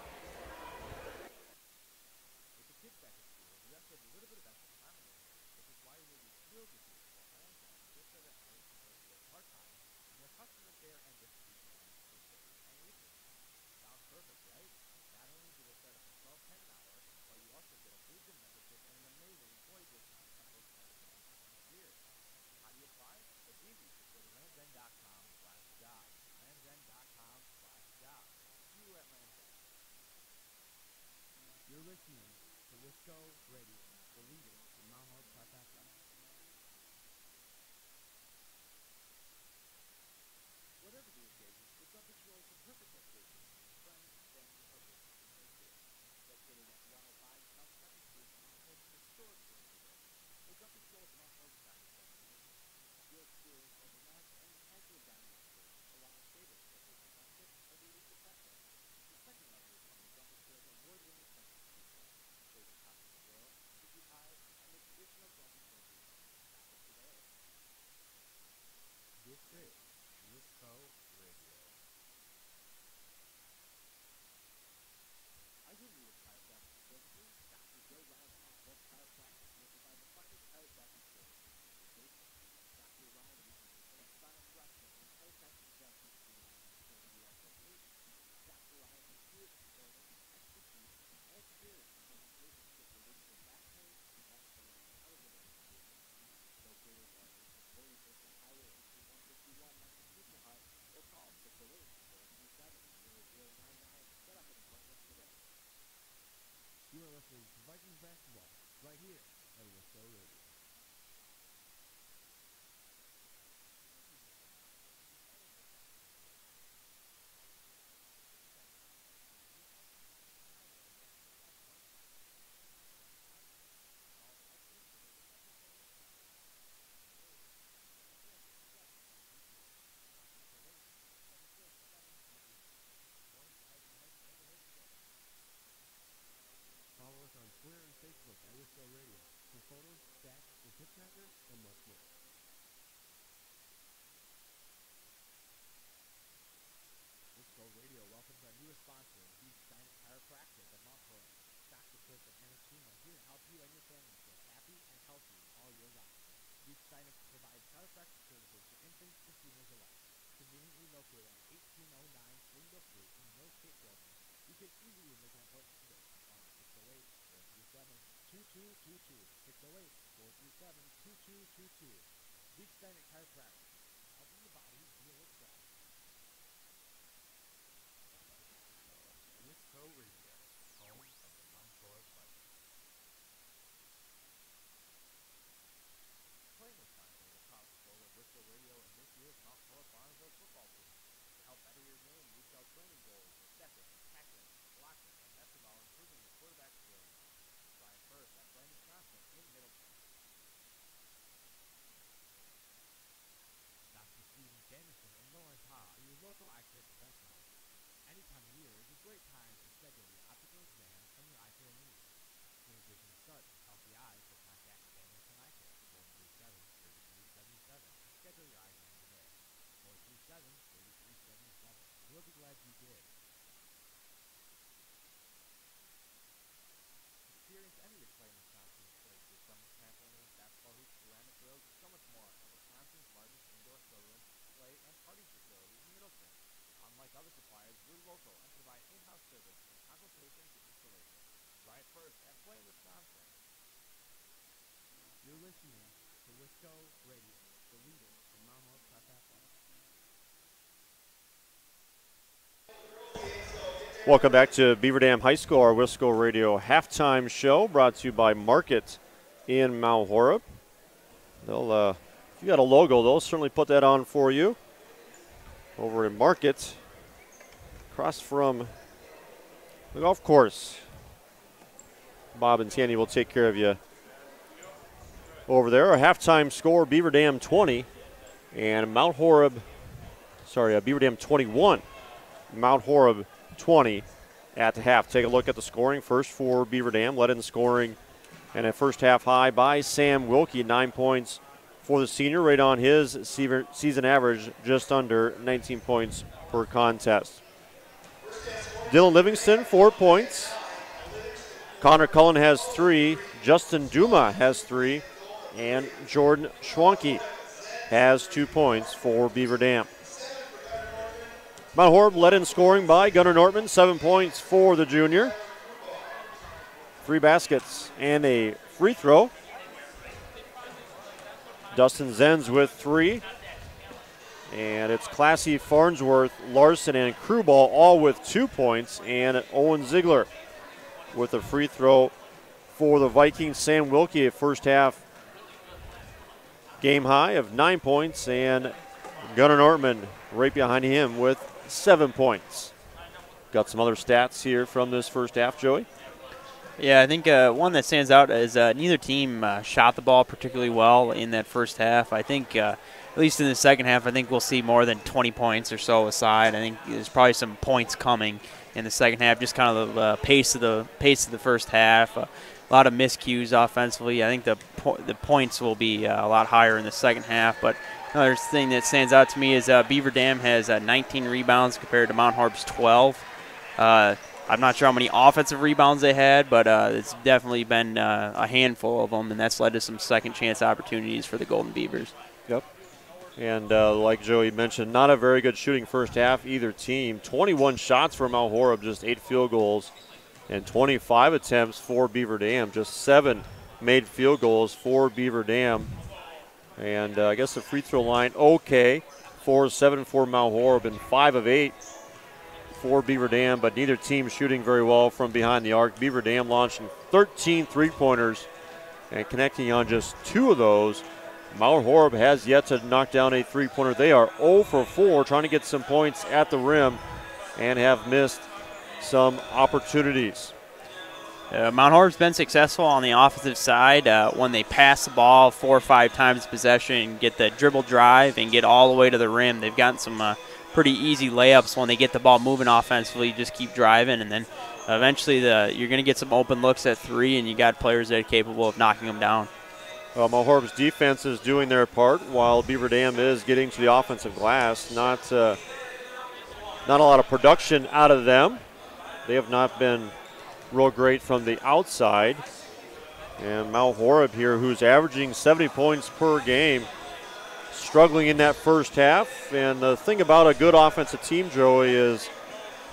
You're listening to Wisco Radio, the leader in Mount Horeb Athletics. Whatever the occasion, the Trumpet Show is the perfect location for friends, family, or business to make here. Located at 105 South 2nd Street, Mount Horeb's historic neighborhood, the Trumpet Show is Mount Horeb's dining destination. You'll experience a relaxed and casual dining experience along with tables that will present tips or leadership breakfast. The second level is from the Trumpet Show's award-winning French pizza, flavor topped with swirl, sticky pies, and the traditional Trumpet Show beer. Stop it today. This is Wisco Radio. Are you in need of chiropractic services? Dr. Joe Ryan of Mount Horeb Chiropractic will provide the finest chiropractic services for your patient. Dr. Ryan uses an spinal flexion and chiropractic adjustments designed to ensure you are complete. Dr. Ryan has years of training, expertise, and experience in helping patients get relief from back pain, neck pain, and other related conditions. Located at 840 Highway 151 next to Pizza Hut, or call 608-437-0099 to set up an appointment today. You are listening to Vikings Basketball right here on Wisco Radio. Wisco Radio for photos, stats, your tip tracker, and much more. Wisco Radio welcomes our newest sponsor, GrandStay Chiropractic of Mount Horeb. Dr. Chris and Anna Chino here to help you and your family feel happy and healthy all year round. GrandStay provides chiropractic services for infants and seniors alike. Conveniently located at 1809 Springville Street in the North State Building, you can easily make an appointment today by calling 608-437-2222. 608-437-2222. GrandStay Chiropractic, helping the body heal itself. Wisco Radio, home of the Mount Horeb Athletic. PlayN Wisconsin is a proud supporter of Wisco Radio and this year's Mount Horeb Barnesville football team. To help better your game, we sell training goals for stepping, tackling, blocking, and best of all, improving your quarterback skills. Try it first at PlayN Wisconsin in Middleton. Dr. Steven Sanderson and Lawrence Ha are your local eye care professionals. Any time of year is a great time to schedule your optical exam and your eye care needs. Your vision starts with healthy eyes, so contact Sanderson Eye Care, 437-3377, to schedule your eye exam today. 437-3377. We'll be glad you did. Experience any of PlayN Wisconsin's places from trampoline, basketball hoops, ceramic grills, and so much more at Wisconsin's largest indoor showroom, play, and party facility in Middleton. Unlike other suppliers, we're local and provide in-house service from consultation to installation. Try it first at PlayN Wisconsin. You're listening to Wisco Radio, the leader in Mount Horeb Athletics. Welcome back to Beaver Dam High School, our Wisco Radio halftime show, brought to you by Market in Mount Horeb. They'll, if you got a logo, they'll certainly put that on for you. Over in Market, across from the golf course. Bob and Tanny will take care of you over there. Our halftime score, Beaver Dam 20 and Beaver Dam 21. Mount Horeb 20 at the half. Take a look at the scoring first for Beaver Dam. Led in scoring and a first half high by Sam Wilkie, 9 points for the senior, right on his season average, just under 19 points per contest. Dylan Livingston, 4 points. Connor Cullen has 3. Justin Duma has 3. And Jordan Schwanke has 2 points for Beaver Dam. Mount Horeb led in scoring by Gunnar Nortman, 7 points for the junior. 3 baskets and a free throw. Dustin Zenz with 3. And it's Classy, Farnsworth, Larson, and Crewball all with 2 points. And Owen Ziegler with a free throw for the Vikings. Sam Wilkie, a first half game high of 9 points. And Gunnar Nortman right behind him with 7 points. Got some other stats here from this first half, Joey? Yeah, I think one that stands out is neither team shot the ball particularly well in that first half. I think, at least in the second half, I think we'll see more than 20 points or so aside. I think there's probably some points coming in the second half, just kind of the pace of the first half. A lot of miscues offensively. I think the points will be a lot higher in the second half. But another thing that stands out to me is Beaver Dam has 19 rebounds compared to Mount Horeb's 12. I'm not sure how many offensive rebounds they had, but it's definitely been a handful of them, and that's led to some second chance opportunities for the Golden Beavers. Yep. And like Joey mentioned, not a very good shooting first half either team. 21 shots for Mount Horeb, just 8 field goals, and 25 attempts for Beaver Dam. Just 7 made field goals for Beaver Dam. And I guess the free throw line, okay, 4-7 for Mount Horeb, and 5 of 8 for Beaver Dam, but neither team shooting very well from behind the arc. Beaver Dam launching 13 three-pointers and connecting on just 2 of those. Mount Horeb has yet to knock down a three-pointer. They are 0 for 4, trying to get some points at the rim and have missed some opportunities. Mount Horeb's been successful on the offensive side when they pass the ball 4 or 5 times possession and get the dribble drive and get all the way to the rim. They've gotten some pretty easy layups when they get the ball moving offensively. You just keep driving, and then eventually you're going to get some open looks at three, and you got players that are capable of knocking them down. Well, Mount Horeb's defense is doing their part while Beaver Dam is getting to the offensive glass. Not a lot of production out of them. They have not been real great from the outside. And Mount Horeb here, who's averaging 70 points per game, struggling in that first half. And the thing about a good offensive team, Joey, is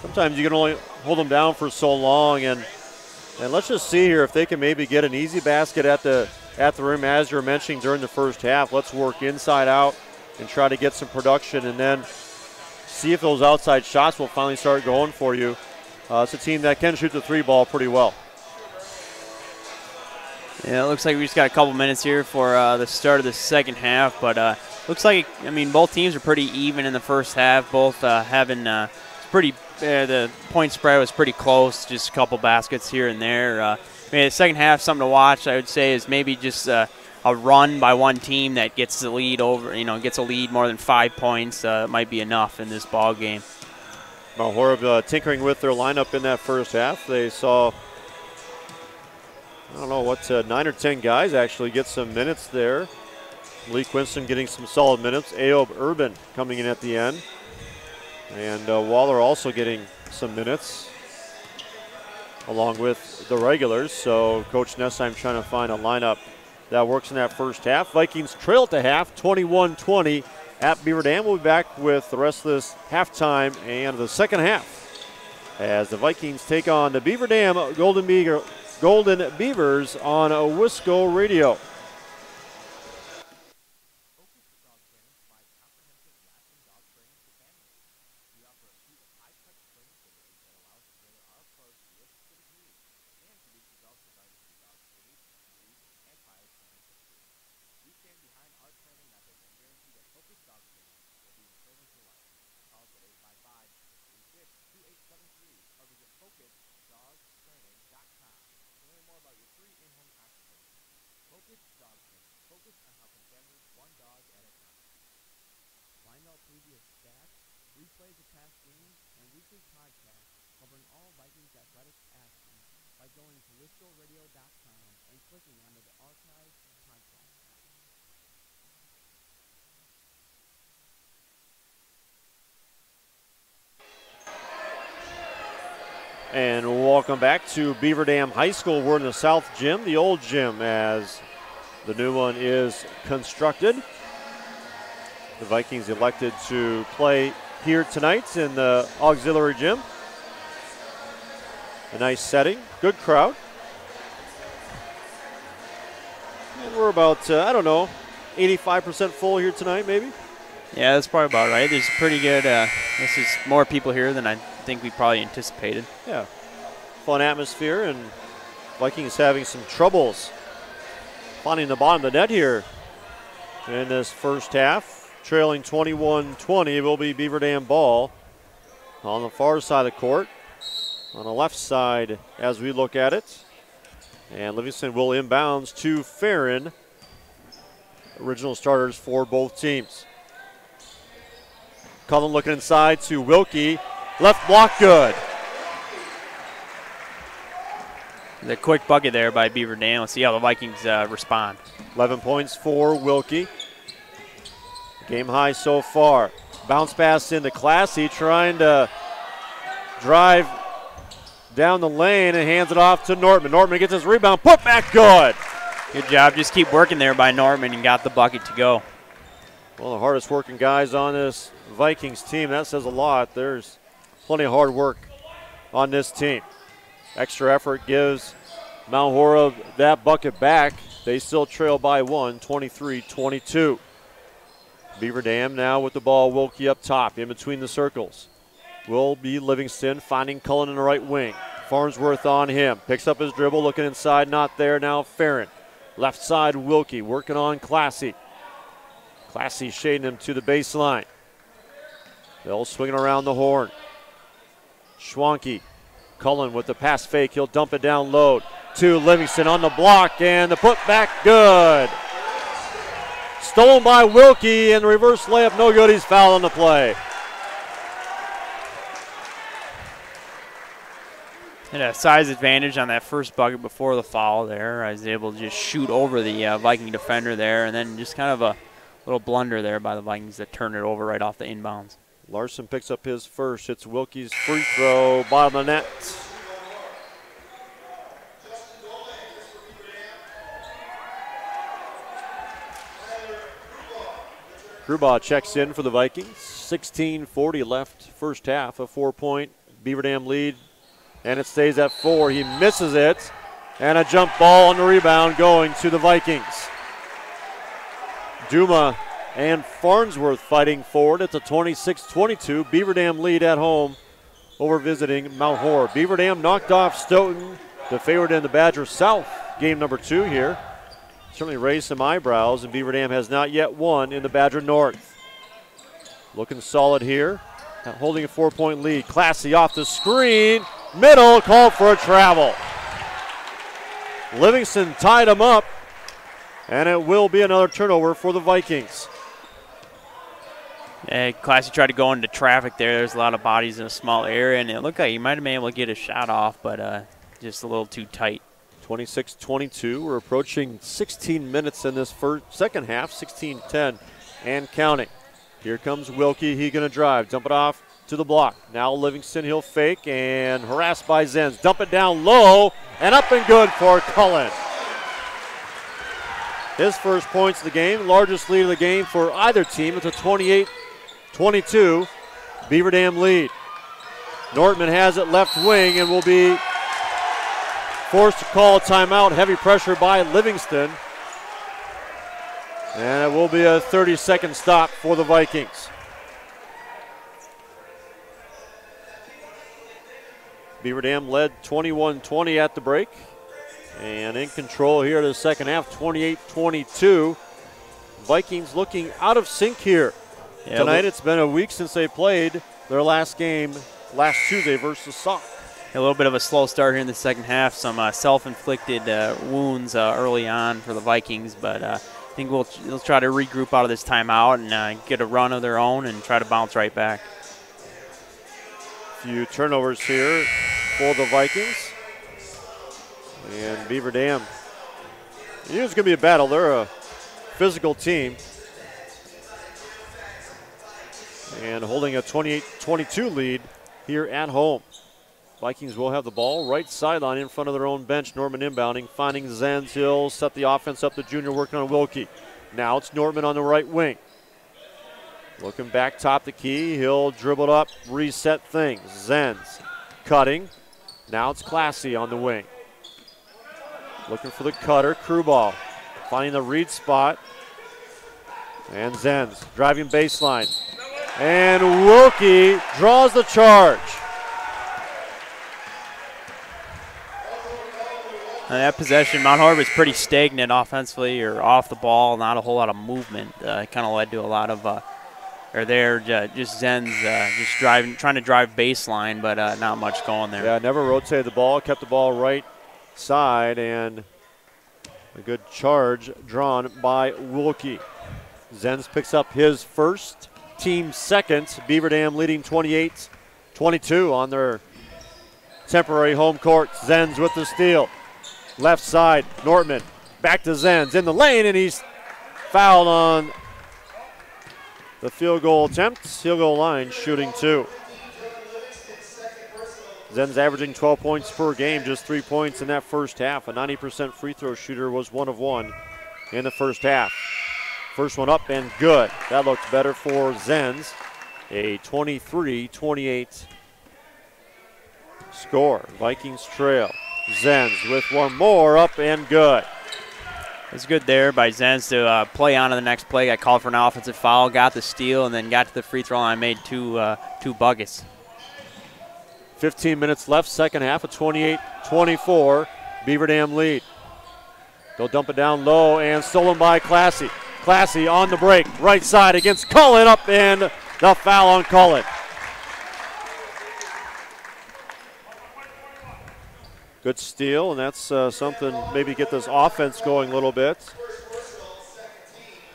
sometimes you can only hold them down for so long. And let's just see here if they can maybe get an easy basket at the rim, as you're mentioning during the first half. Let's work inside out and try to get some production, and then see if those outside shots will finally start going for you. It's a team that can shoot the three ball pretty well. Yeah, it looks like we just got a couple minutes here for the start of the second half, but looks like, I mean, both teams are pretty even in the first half, both having the point spread was pretty close, just a couple baskets here and there. I mean, the second half, something to watch, I would say, is maybe just a run by one team that gets the lead gets a lead more than 5 points. Might be enough in this ball game. Mount Horeb tinkering with their lineup in that first half. They saw, 9 or 10 guys actually get some minutes there. Lee Quinston getting some solid minutes. Aob Urban coming in at the end. And Waller also getting some minutes along with the regulars. So Coach Nessheim trying to find a lineup that works in that first half. Vikings trail at the half, 21-20 at Beaver Dam. We'll be back with the rest of this halftime and the second half as the Vikings take on the Beaver Dam Golden Beavers on Wisco Radio. Replays of past games and weekly podcasts covering all Vikings athletics action by going to wiscoradio.com and clicking onto the archive podcast tab. And welcome back to Beaver Dam High School. We're in the South Gym, the old gym, as the new one is constructed. The Vikings elected to play here tonight in the auxiliary gym. A nice setting, good crowd. And we're about, 85% full here tonight, maybe? Yeah, that's probably about right. There's pretty good, this is more people here than I think we probably anticipated. Yeah, fun atmosphere, and Vikings having some troubles finding the bottom of the net here in this first half. Trailing 21-20, it will be Beaver Dam ball on the far side of the court. On the left side as we look at it. And Livingston will inbounds to Farron. Original starters for both teams. Cullen looking inside to Wilkie. Left block good. The quick bucket there by Beaver Dam. Let's see how the Vikings respond. 11 points for Wilkie. Game high so far. Bounce pass into Classy, trying to drive down the lane and hands it off to Nortman. Nortman gets his rebound, put back good. Good job. Just keep working there by Nortman and got the bucket to go. One of the hardest working guys on this Vikings team. That says a lot. There's plenty of hard work on this team. Extra effort gives Mount Horeb that bucket back. They still trail by one, 23-22. Beaver Dam now with the ball. Wilkie up top in between the circles. Will be Livingston finding Cullen in the right wing. Farnsworth on him. Picks up his dribble, looking inside, not there. Now Farron. Left side Wilkie working on Classy. Classy shading him to the baseline. They'll swing it around the horn. Schwanke. Cullen with the pass fake. He'll dump it down low to Livingston on the block, and the putback good. Stolen by Wilkie, and the reverse layup no good. He's fouled on the play. Had a size advantage on that first bucket before the foul there. I was able to just shoot over the Viking defender there, and then just kind of a little blunder there by the Vikings that turned it over right off the inbounds. Larson picks up his first. It's Wilkie's free throw, bottom of the net. Krubaugh checks in for the Vikings. 16:40 left first half, a 4-point Beaver Dam lead, and it stays at 4. He misses it, and a jump ball on the rebound going to the Vikings. Duma and Farnsworth fighting forward. It's a 26-22 Beaver Dam lead at home over visiting Mount Horeb. Beaver Dam knocked off Stoughton, the favorite in the Badger South game number 2 here. Certainly raised some eyebrows, and Beaver Dam has not yet won in the Badger North. Looking solid here, holding a 4-point lead. Classy off the screen, middle, called for a travel. Livingston tied him up, and it will be another turnover for the Vikings. Classy tried to go into traffic there. There's a lot of bodies in a small area, and it looked like he might have been able to get a shot off, but just a little too tight. 26-22. We're approaching 16 minutes in this second half, 16-10 and counting. Here comes Wilkie. He's going to drive, dump it off to the block. Now Livingston, he'll fake and harassed by Zenz. Dump it down low and up and good for Cullen. His first points of the game, largest lead of the game for either team. It's a 28-22 Beaver Dam lead. Nortman has it left wing and will be forced to call a timeout. Heavy pressure by Livingston. And it will be a 30-second stop for the Vikings. Beaver Dam led 21-20 at the break. And in control here to the second half, 28-22. Vikings looking out of sync here. Yeah, tonight it's been a week since they played their last game last Tuesday versus Sauk. A little bit of a slow start here in the second half. Some self-inflicted wounds early on for the Vikings, but I think we'll try to regroup out of this timeout and get a run of their own and try to bounce right back. A few turnovers here for the Vikings. And Beaver Dam, it's going to be a battle. They're a physical team. And holding a 28-22 lead here at home. Vikings will have the ball right sideline in front of their own bench. Norman inbounding, finding Zenz. He'll set the offense up. The junior working on Wilkie. Now it's Norman on the right wing. Looking back top the key. He'll dribble it up, reset things. Zenz cutting. Now it's Classy on the wing. Looking for the cutter. Krubaugh finding the read spot. And Zenz driving baseline. And Wilkie draws the charge. That possession, Mount Horeb is pretty stagnant offensively or off the ball, not a whole lot of movement. It kind of led to a lot of, just Zenz just trying to drive baseline, but not much going there. Yeah, never rotated the ball, kept the ball right side, and a good charge drawn by Wilkie. Zenz picks up his first, team second. Beaver Dam leading 28-22 on their temporary home court. Zenz with the steal. Left side, Nortman. Back to Zenz in the lane, and he's fouled on the field goal attempt. Field goal line, shooting 2. Zenz averaging 12 points per game, just 3 points in that first half. A 90% free throw shooter, was 1 of 1 in the first half. First one up and good. That looks better for Zenz. A 23-28 score. Vikings trail. Zenz with one more, up and good. It's good there by Zenz to play on to the next play. Got called for an offensive foul, got the steal, and then got to the free throw line, made two buckets. 15 minutes left, second half, a 28-24 Beaver Dam lead. They'll dump it down low and stolen by Classy. Classy on the break, right side against Cullen, up and the foul on Cullen. Good steal, and that's something, maybe get this offense going a little bit.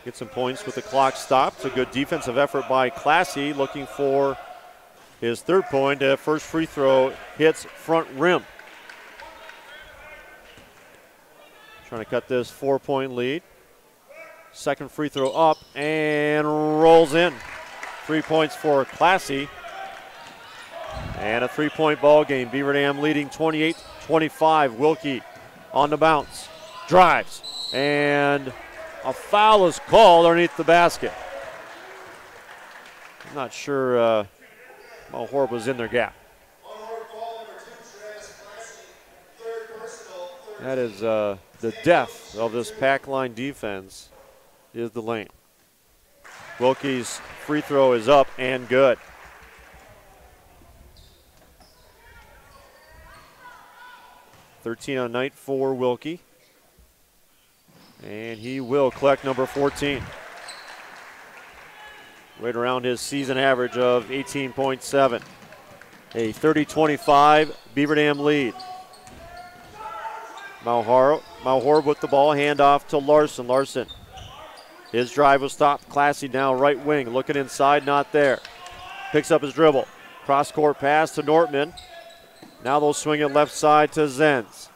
Get some points with the clock stopped. A good defensive effort by Classy, looking for his third point. First free throw hits front rim. trying to cut this 4-point lead. Second free throw up and rolls in. 3 points for Classy. And a 3-point ball game. Beaver Dam leading 28-25. Wilkie on the bounce. Drives. And a foul is called underneath the basket. I'm not sure Mount Horeb was in their gap. That is the death of this pack line defense is the lane. Wilkie's free throw is up and good. .13 on night for Wilkie. And he will collect number 14. Right around his season average of 18.7. A 30-25 Beaver Dam lead. Mount Horeb with the ball, handoff to Larson. Larson, his drive was stopped. Classy now right wing, looking inside, not there. Picks up his dribble. Cross-court pass to Nortman. Now they'll swing it left side to Zenz.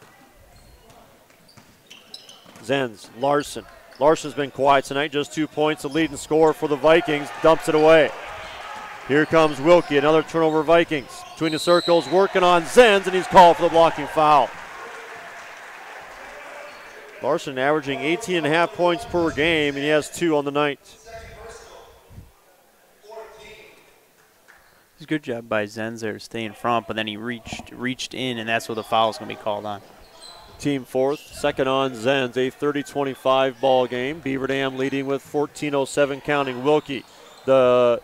Zenz, Larson. Larson's been quiet tonight, just 2 points, the leading scorer for the Vikings, dumps it away. Here comes Wilkie, another turnover Vikings. Between the circles, working on Zenz, and he's called for the blocking foul. Larson averaging 18.5 points per game, and he has 2 on the night. It's a good job by Zenz there to stay in front, but then he reached in, and that's where the foul is going to be called on. Team fourth, second on Zenz, a 30-25 ball game. Beaver Dam leading with 14:07 counting. Wilkie, the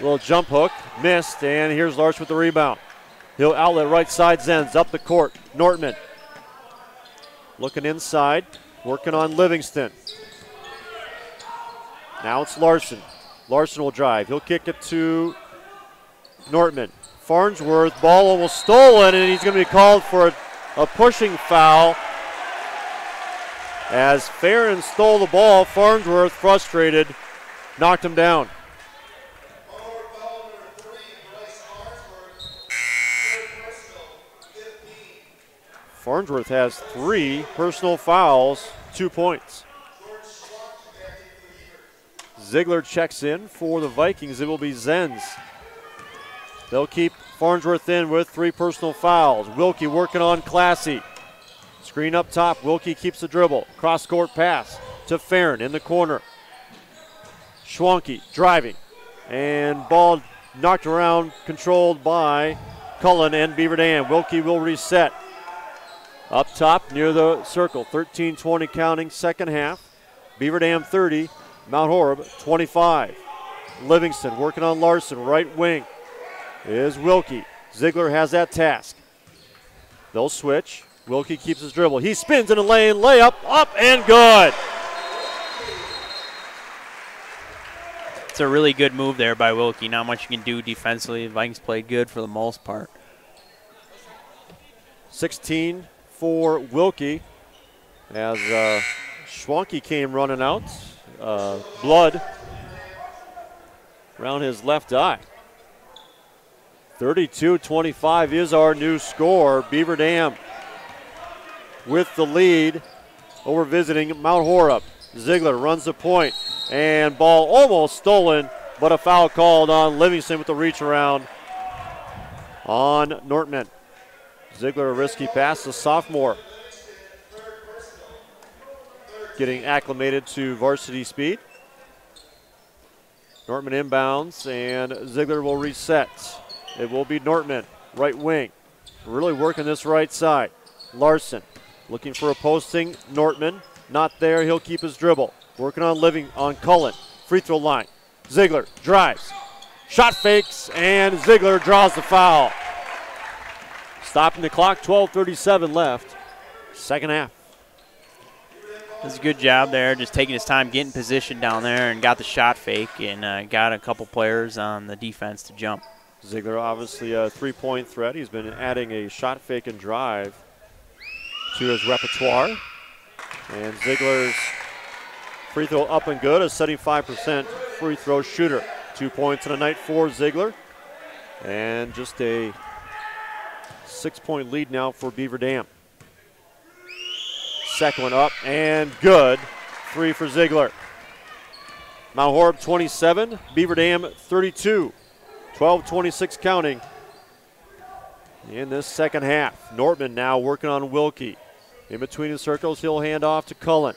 little jump hook, missed, and here's Larson with the rebound. He'll outlet right side, Zenz, up the court. Nortman looking inside, working on Livingston. Now it's Larson. Larson will drive. He'll kick it to Nortman. Farnsworth, ball almost stolen, and he's going to be called for a pushing foul. As Farron stole the ball, Farnsworth, frustrated, knocked him down. Farnsworth has 3 personal fouls, 2 points. Ziegler checks in for the Vikings. It will be Zenz. They'll keep Farnsworth in with 3 personal fouls. Wilkie working on Classy. Screen up top. Wilkie keeps the dribble. Cross-court pass to Farron in the corner. Schwanke driving. And ball knocked around, controlled by Cullen and Beaver Dam. Wilkie will reset. Up top near the circle. 13-20 counting, second half. Beaver Dam 30, Mount Horeb 25. Livingston working on Larson, right wing. Is Wilkie. Ziegler has that task. They'll switch. Wilkie keeps his dribble. He spins in the lane, layup, up and good. It's a really good move there by Wilkie. Not much you can do defensively. The Vikings played good for the most part. 16 for Wilkie as Schwanke came running out. Blood around his left eye. 32-25 is our new score. Beaver Dam with the lead over visiting Mount Horeb. Ziegler runs the point, and ball almost stolen, but a foul called on Livingston with the reach around on Nortman. Ziegler, a risky pass, the sophomore getting acclimated to varsity speed. Nortman inbounds, and Ziegler will reset. It will be Nortman, right wing, really working this right side. Larson looking for a posting. Nortman not there. He'll keep his dribble. Working on Cullen. Free throw line. Ziegler drives. Shot fakes, and Ziegler draws the foul. Stopping the clock, 12:37 left. Second half. That's a good job there, just taking his time, getting position down there, and got the shot fake, and got a couple players on the defense to jump. Ziegler obviously a three-point threat. He's been adding a shot fake and drive to his repertoire. And Ziegler's free throw up and good, a 75% free throw shooter. 2 points in a night for Ziegler. And just a 6-point lead now for Beaver Dam. Second one up and good. 3 for Ziegler. Mount Horeb 27, Beaver Dam 32. 12:26 counting in this second half. Nortman now working on Wilkie. In between the circles, he'll hand off to Cullen.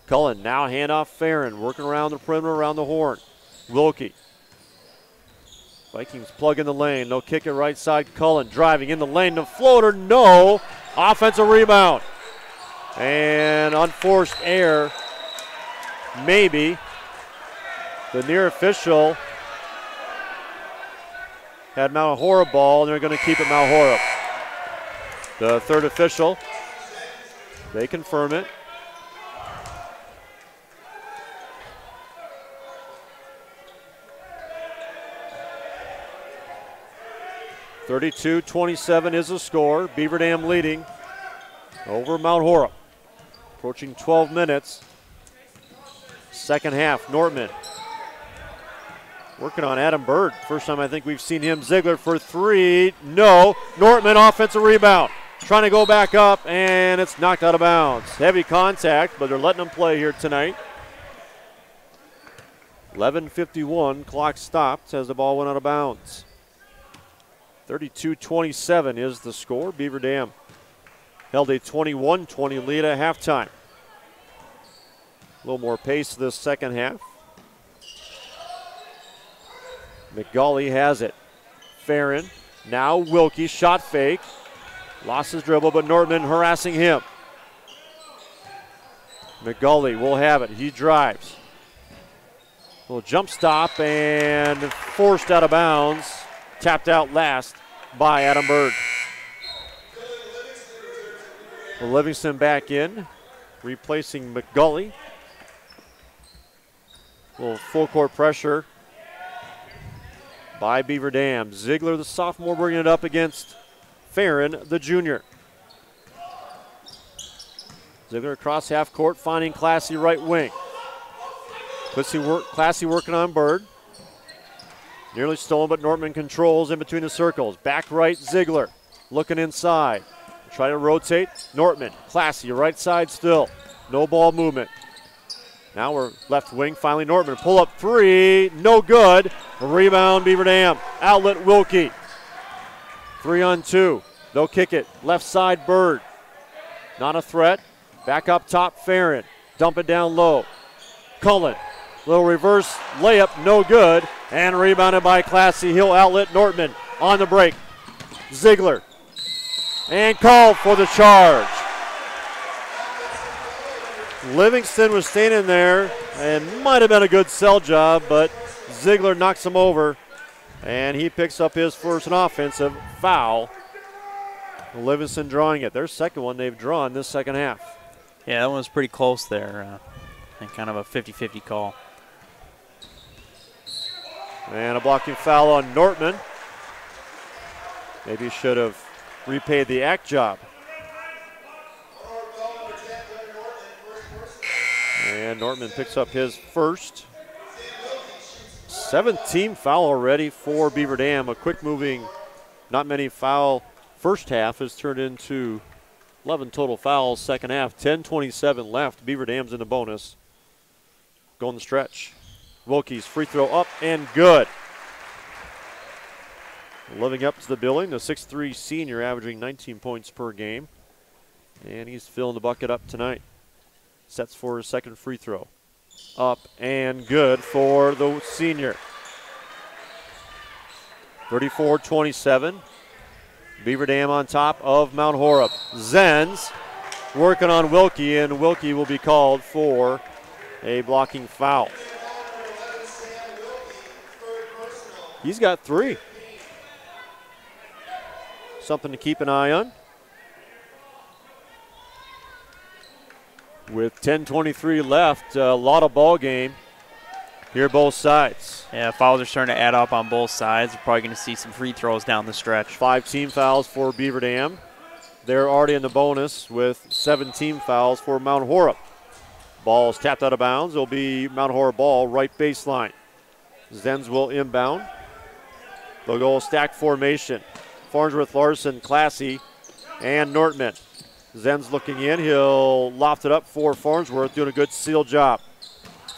Cullen now hand off Farron, working around the perimeter, around the horn. Wilkie. Vikings plug in the lane. No kick it right side. Cullen driving in the lane. The floater, no. Offensive rebound. And unforced error. Maybe. The near official had Mount Horeb ball, and they're going to keep it Mount Horeb. The third official, they confirm it. (32-27) is the score. Beaver Dam leading over Mount Horeb. Approaching 12 minutes. Second half, Nortman working on Adam Bird. First time I think we've seen him. Ziegler for 3. No. Nortman offensive rebound. Trying to go back up, and it's knocked out of bounds. Heavy contact, but they're letting him play here tonight. 11:51, clock stopped as the ball went out of bounds. 32-27 is the score. Beaver Dam held a 21-20 lead at halftime. A little more pace this second half. McGully has it. Farron, now Wilkie, shot fake. Lost his dribble, but Nortman harassing him. McGully will have it. He drives. Little jump stop and forced out of bounds. Tapped out last by Adam Bird. Livingston back in, replacing McGully. Little full court pressure by Beaver Dam. Ziegler, the sophomore, bringing it up against Farron, the junior. Ziegler across half court, finding Classy right wing. Classy working on Bird. Nearly stolen, but Nortman controls in between the circles. Back right, Ziegler looking inside. Try to rotate. Nortman, Classy, right side still. No ball movement. Now we're left wing, finally Nortman. Pull up 3, no good. Rebound, Beaver Dam. Outlet, Wilkie. 3-on-2. They'll kick it. Left side, Bird. Not a threat. Back up top, Farron. Dump it down low. Cullen. Little reverse layup, no good. And rebounded by Classy. He'll outlet Nortman on the break. Ziegler. And called for the charge. Livingston was standing there and might have been a good sell job, but Ziegler knocks him over, and he picks up his first offensive foul. Livingston drawing it. Their second one they've drawn this second half. Yeah, that one was pretty close there. And kind of a 50-50 call. And a blocking foul on Nortman. Maybe should have repaid the act job. And Nortman picks up his first. 7th foul already for Beaver Dam. A quick moving, not many foul first half has turned into 11 total fouls second half. 10:27 left. Beaver Dam's in the bonus. Going the stretch. Wilkie's free throw up and good. Living up to the billing, the 6'3" senior averaging 19 points per game. And he's filling the bucket up tonight. Sets for his second free throw. Up and good for the senior. 34-27. Beaver Dam on top of Mount Horeb. Zenz working on Wilkie, and Wilkie will be called for a blocking foul. He's got 3. Something to keep an eye on. With 10:23 left, a lot of ball game here both sides. Yeah, fouls are starting to add up on both sides. We're probably going to see some free throws down the stretch. 5 team fouls for Beaver Dam. They're already in the bonus with 7 team fouls for Mount Horeb. Ball's tapped out of bounds. It'll be Mount Horeb ball, right baseline. Zenz will inbound. They'll go stack formation. Farnsworth, Larson, Classy, and Nortman. Zen's looking in. He'll loft it up for Farnsworth, doing a good seal job.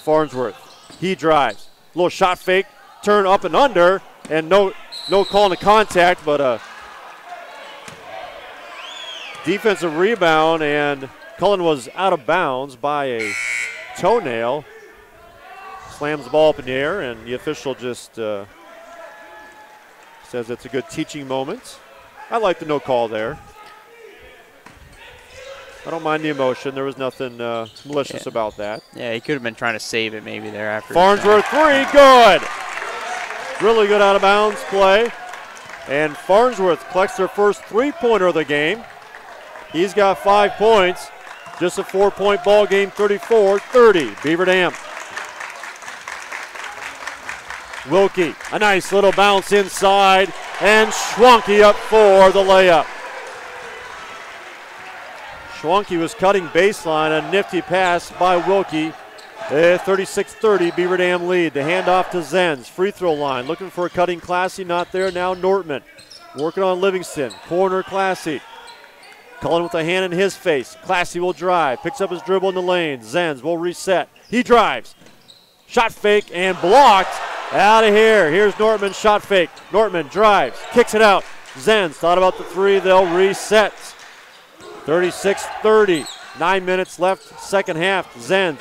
Farnsworth, he drives. Little shot fake, turn up and under, and no call to contact, but defensive rebound, and Cullen was out of bounds by a toenail. Slams the ball up in the air, and the official just says it's a good teaching moment. I like the no call there. I don't mind the emotion. There was nothing malicious about that. Yeah, he could have been trying to save it maybe there after. Farnsworth three, good. Really good out of bounds play. And Farnsworth collects their first three-pointer of the game. He's got 5 points. Just a 4-point ball game, 34-30, Beaver Dam. Wilkie, a nice little bounce inside, and Schwanke up for the layup. Schwanke was cutting baseline, a nifty pass by Wilkie. 36-30, Beaver Dam lead. The handoff to Zenz, free throw line, looking for a cutting Classy, not there. Now Nortman, working on Livingston, corner Classy. Cullen with a hand in his face. Classy will drive, picks up his dribble in the lane. Zenz will reset. He drives. Shot fake and blocked. Out of here. Here's Nortman, shot fake. Nortman drives, kicks it out. Zenz thought about the three. They'll reset. 36-30. 9 minutes left, second half. Zenz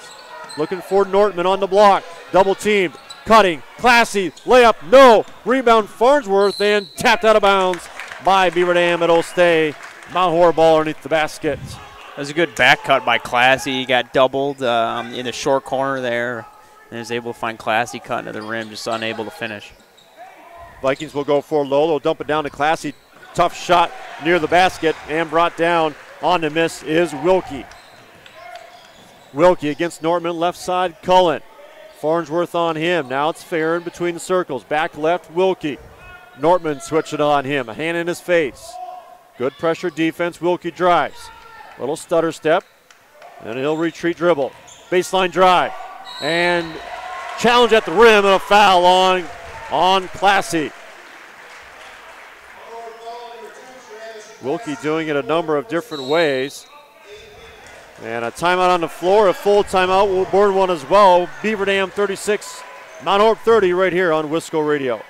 looking for Nortman on the block. Double teamed, cutting. Classy, layup, no. Rebound Farnsworth, and tapped out of bounds by Beaver Dam. It'll stay. Mount Horeb ball underneath the basket. That was a good back cut by Classy. He got doubled in the short corner there. And was able to find Classy cutting to the rim, just unable to finish. Vikings will go for low. They'll dump it down to Classy. Tough shot near the basket, and brought down on the miss is Wilkie. Wilkie against Nortman, left side, Cullen. Farnsworth on him. Now it's fair in between the circles. Back left, Wilkie. Nortman switching on him. A hand in his face. Good pressure defense. Wilkie drives. Little stutter step. And he'll retreat dribble. Baseline drive. And challenge at the rim, and a foul on Classy. Wilkie doing it a number of different ways. And a timeout on the floor, a full timeout. We'll burn one as well. Beaver Dam 36, Mount Horeb 30 right here on Wisco Radio.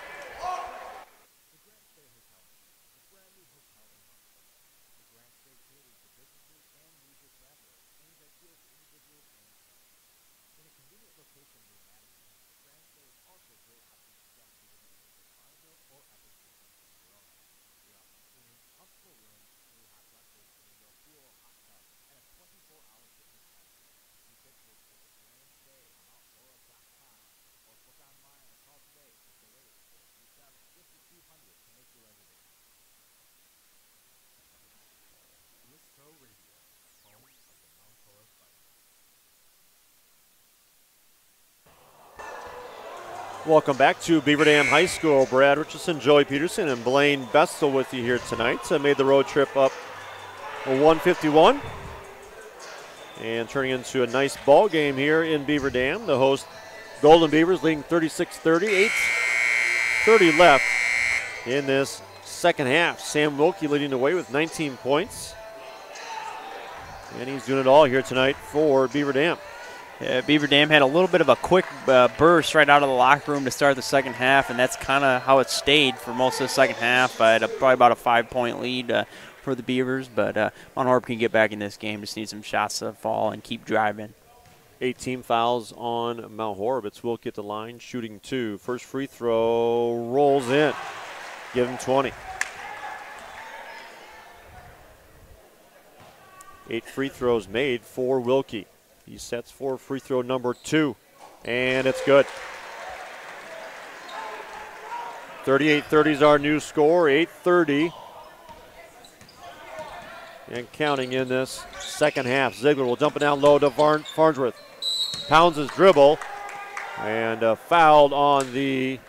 Welcome back to Beaver Dam High School. Brad Richardson, Joey Peterson, and Blaine Bestel with you here tonight. Made the road trip up 151. And turning into a nice ball game here in Beaver Dam. The host, Golden Beavers, leading 36-30. 8:30 left in this second half. Sam Wilkie leading the way with 19 points. And he's doing it all here tonight for Beaver Dam. Beaver Dam had a little bit of a quick burst right out of the locker room to start the second half, and that's kind of how it stayed for most of the second half. Probably about a 5-point lead for the Beavers, but Mount Horeb can get back in this game. Just need some shots to fall and keep driving. 18 fouls on Mount Horeb. It's Wilkie at the line, shooting 2. First free throw rolls in. Give him 20. 8 free throws made for Wilkie. He sets for free throw number 2, and it's good. 38-30 is our new score, 8:30. And counting in this second half. Ziegler will dump it down low to Farnsworth. Pounds his dribble, and fouled on the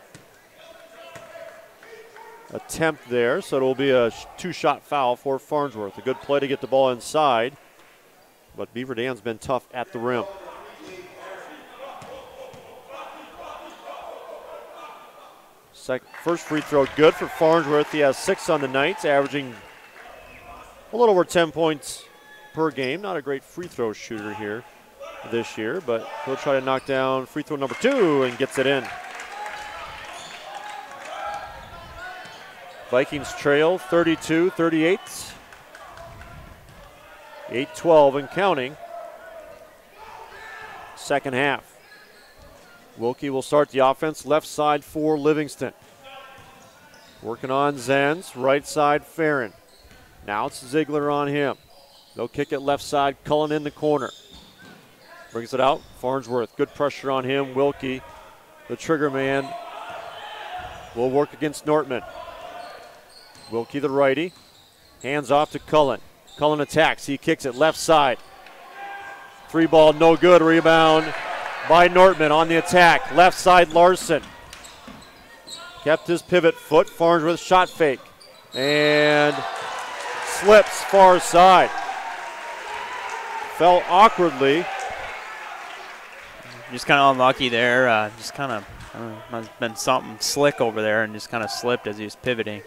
attempt there, so it'll be a 2-shot foul for Farnsworth. A good play to get the ball inside. But Beaver Dam's been tough at the rim. First free throw good for Farnsworth. He has 6 on the night, averaging a little over 10 points per game. Not a great free throw shooter here this year, but he'll try to knock down free throw number 2 and gets it in. Vikings trail 32-38. 8-12 and counting. Second half. Wilkie will start the offense left side for Livingston. Working on Zenz, right side Farron. Now it's Ziegler on him. They'll kick it left side, Cullen in the corner. Brings it out, Farnsworth, good pressure on him. Wilkie, the trigger man, will work against Nortman. Wilkie the righty, hands off to Cullen. Cullen attacks, he kicks it left side. 3 ball, no good, rebound by Nortman on the attack. Left side Larson. Kept his pivot foot, Farnsworth shot fake. And slips far side. Fell awkwardly. Just kind of unlucky there. Just kind of, must have been something slick over there and just kind of slipped as he was pivoting.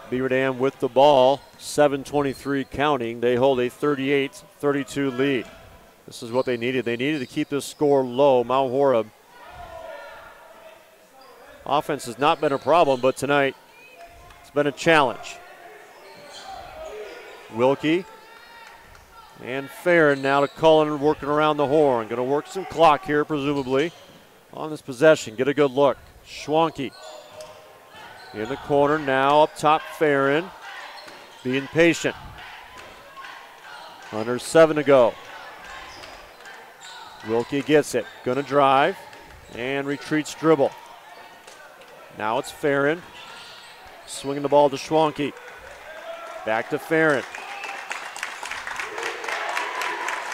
Beaver Dam with the ball, 7:23 counting. They hold a 38-32 lead. This is what they needed. They needed to keep this score low. Mount Horeb offense has not been a problem, but tonight it's been a challenge. Wilkie and Farron now to Cullen, working around the horn. Going to work some clock here, presumably, on this possession. Get a good look. Schwanke in the corner now, up top Farron, being patient. Under 7 to go. Wilkie gets it, going to drive and retreats dribble. Now it's Farron, swinging the ball to Schwanke. Back to Farron.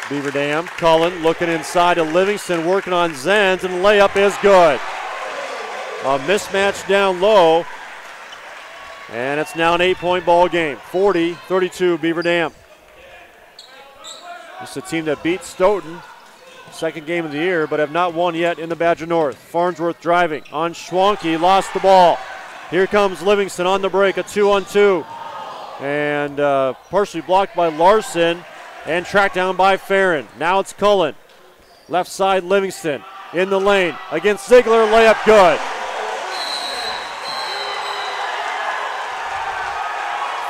Beaver Dam, Cullen looking inside to Livingston, working on Zenz, and the layup is good. A mismatch down low, and it's now an 8-point ball game. 40-32 Beaver Dam. It's a team that beat Stoughton, second game of the year, but have not won yet in the Badger North. Farnsworth driving on Schwanke, lost the ball. Here comes Livingston on the break, a 2-on-2. And partially blocked by Larson and tracked down by Farron. Now it's Cullen. Left side Livingston in the lane against Ziegler, layup good.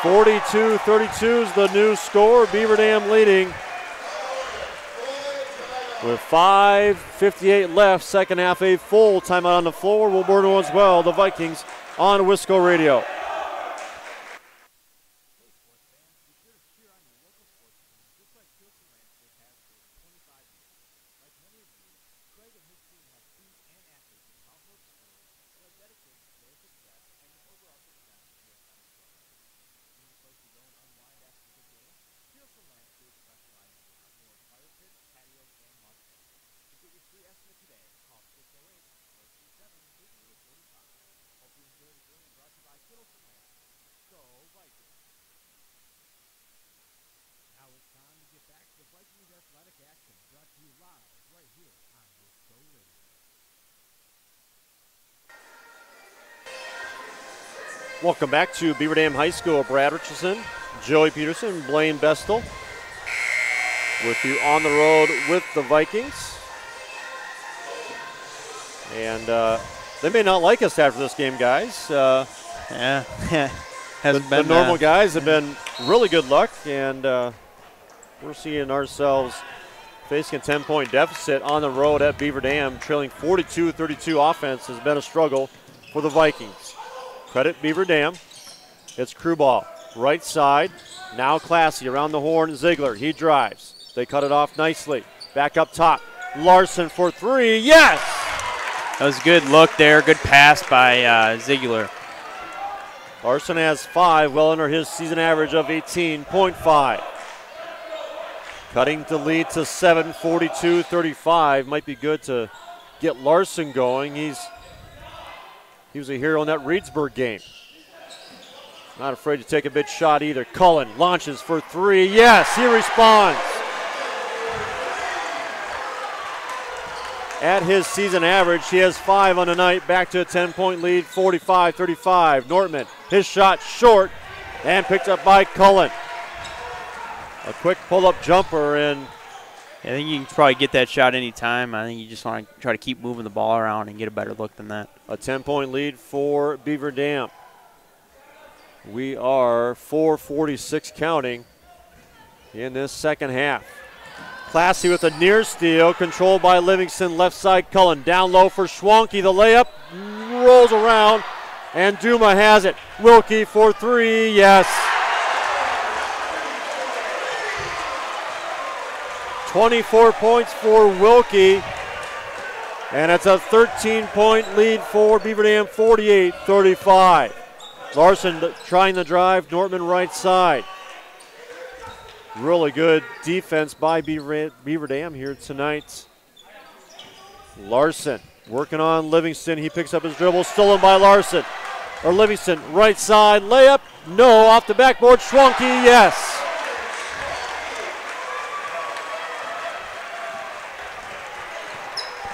42-32 is the new score. Beaver Dam leading with 5:58 left. Second half, a full timeout on the floor. We'll board as well. The Vikings on Wisco Radio. Welcome back to Beaver Dam High School. Brad Richardson, Joey Peterson, Blaine Bestel with you on the road with the Vikings. And they may not like us after this game, guys. Yeah, the normal guys have been really good luck, and we're seeing ourselves facing a 10-point deficit on the road at Beaver Dam, trailing 42-32. Offense has been a struggle for the Vikings. Credit Beaver Dam. It's crew ball. Right side. Now Classy around the horn. Ziegler. He drives. They cut it off nicely. Back up top. Larson for 3. Yes! That was a good look there. Good pass by Ziegler. Larson has 5, well under his season average of 18.5. Cutting the lead to 7, 42-35. Might be good to get Larson going. He was a hero in that Reedsburg game. Not afraid to take a big shot either. Cullen launches for 3. Yes, he responds. at his season average. He has 5 on the night, back to a 10-point lead, 45-35. Nortman, his shot short and picked up by Cullen. A quick pull-up jumper, and I think you can probably get that shot anytime. I think you just want to try to keep moving the ball around and get a better look than that. a 10-point lead for Beaver Dam. We are 4:46 counting in this second half. Classy with a near steal, controlled by Livingston, left side Cullen. Down low for Schwanke, the layup rolls around, and Duma has it. Wilkie for 3, yes. 24 points for Wilkie, and it's a 13-point lead for Beaver Dam, 48-35. Larson trying the drive, Nortman right side. Really good defense by Beaver Dam here tonight. Larson working on Livingston. He picks up his dribble, stolen by Larson. Or Livingston, right side, layup. No, off the backboard. Schwanke, yes.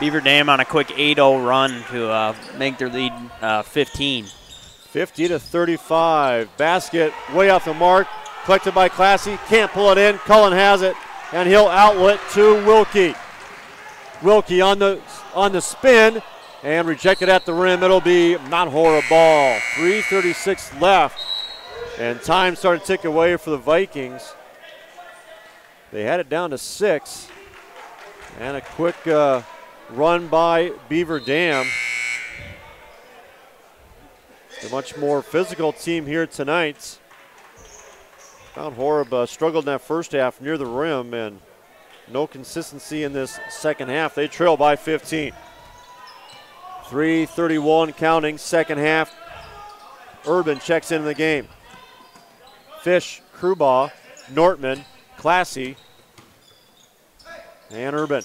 Beaver Dam on a quick 8-0 run to make their lead 15. 50-35. Basket way off the mark. Collected by Classy. Can't pull it in. Cullen has it, and he'll outlet to Wilkie. Wilkie on the spin and rejected at the rim. It'll be Mount Horeb ball. 3:36 left, and time starting to tick away for the Vikings. They had it down to 6, and a quick run by Beaver Dam. A much more physical team here tonight. Mount Horeb struggled in that first half near the rim, and no consistency in this second half. They trail by 15. 3:31 counting, second half. Urban checks into the game. Fish, Krubaugh, Nortman, Classy, and Urban.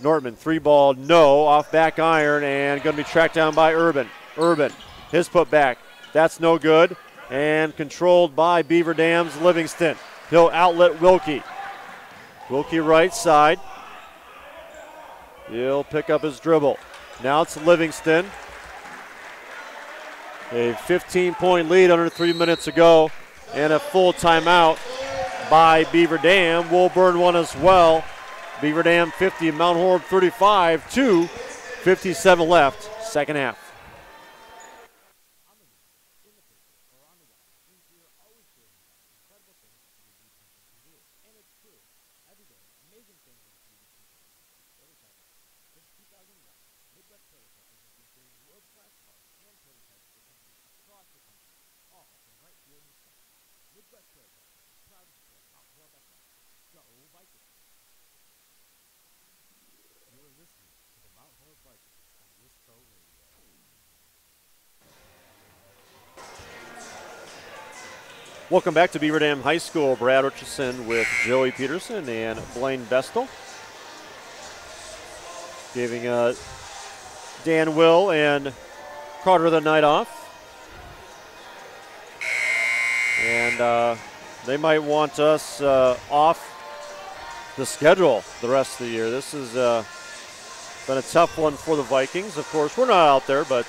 Nortman, 3-ball, no, off back iron, and going to be tracked down by Urban. Urban, his putback, that's no good, and controlled by Beaver Dam's Livingston. He'll outlet Wilkie. Wilkie right side. He'll pick up his dribble. Now it's Livingston. A 15-point lead under 3 minutes ago, and a full timeout by Beaver Dam. Will burn one as well. Beaver Dam 50, Mount Horeb 35, 2:57 left, second half. Welcome back to Beaver Dam High School. Brad Richardson with Joey Peterson and Blaine Bestel. Giving Dan Will and Carter the night off. And they might want us off the schedule the rest of the year. This has been a tough one for the Vikings. Of course, we're not out there, but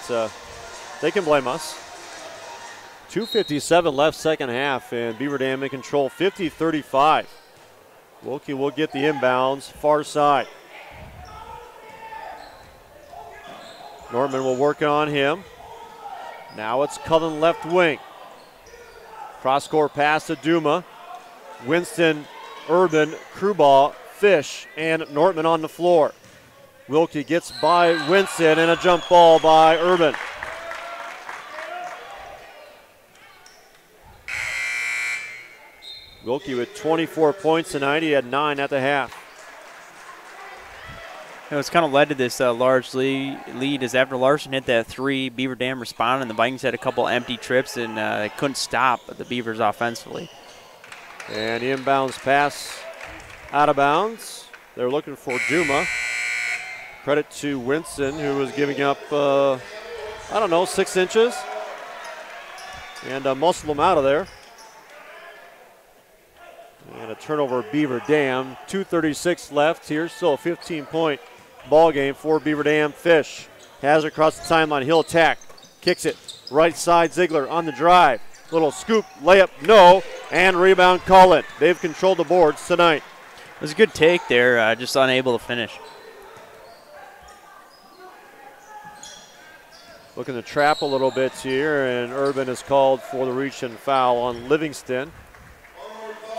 they can blame us. 2:57 left, second half, and Beaver Dam in control, 50-35. Wilkie will get the inbounds, far side. Norman will work on him. Now it's Cullen left wing. Cross-court pass to Duma. Winston, Urban, Krubaugh, Fish, and Nortman on the floor. Wilkie gets by Winston, and a jump ball by Urban. Wilkie with 24 points tonight. He had 9 at the half. It's kind of led to this large lead is after Larson hit that 3, Beaver Dam responded, and the Vikings had a couple empty trips and couldn't stop the Beavers offensively. And the inbounds pass out of bounds. They're looking for Duma. Credit to Winston, who was giving up, 6 inches. And muscled him out of there. And a turnover, Beaver Dam. 2:36 left here. Still a 15-point ball game for Beaver Dam. Fish has it across the timeline. He'll attack. Kicks it. Right side, Ziegler on the drive. Little scoop, layup, no, and rebound Cullen. They've controlled the boards tonight. It was a good take there, just unable to finish. Looking to trap a little bit here, and Urban is called for the reach and foul on Livingston.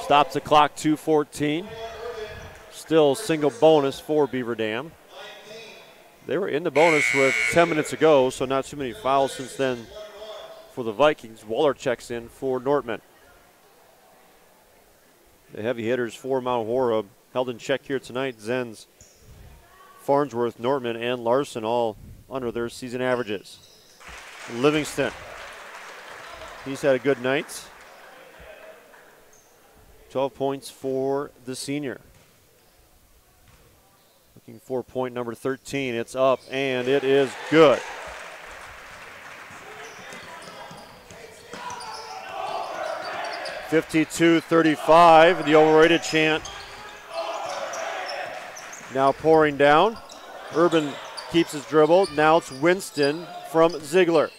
Stops the clock, 2:14. Still single bonus for Beaver Dam. They were in the bonus with 10 minutes ago, so not too many fouls since then for the Vikings. Waller checks in for Nortman. The heavy hitters for Mount Horeb held in check here tonight. Zenz, Farnsworth, Nortman, and Larson all under their season averages. Livingston, he's had a good night. 12 points for the senior. Looking for point number 13. It's up, and it is good. (52-35). The overrated chant now pouring down. Urban keeps his dribble. Now it's Winston from Ziegler.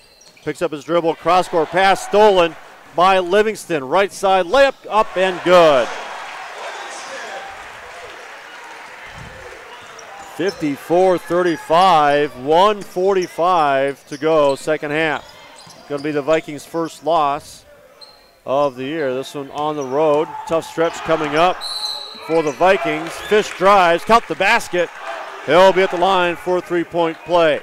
Picks up his dribble. Cross-court pass stolen by Livingston. Right side layup up and good. 54-35, 1:45 to go, second half. Going to be the Vikings' first loss of the year. This one on the road. Tough stretch coming up for the Vikings. Fish drives, count the basket. He'll be at the line for a three-point play.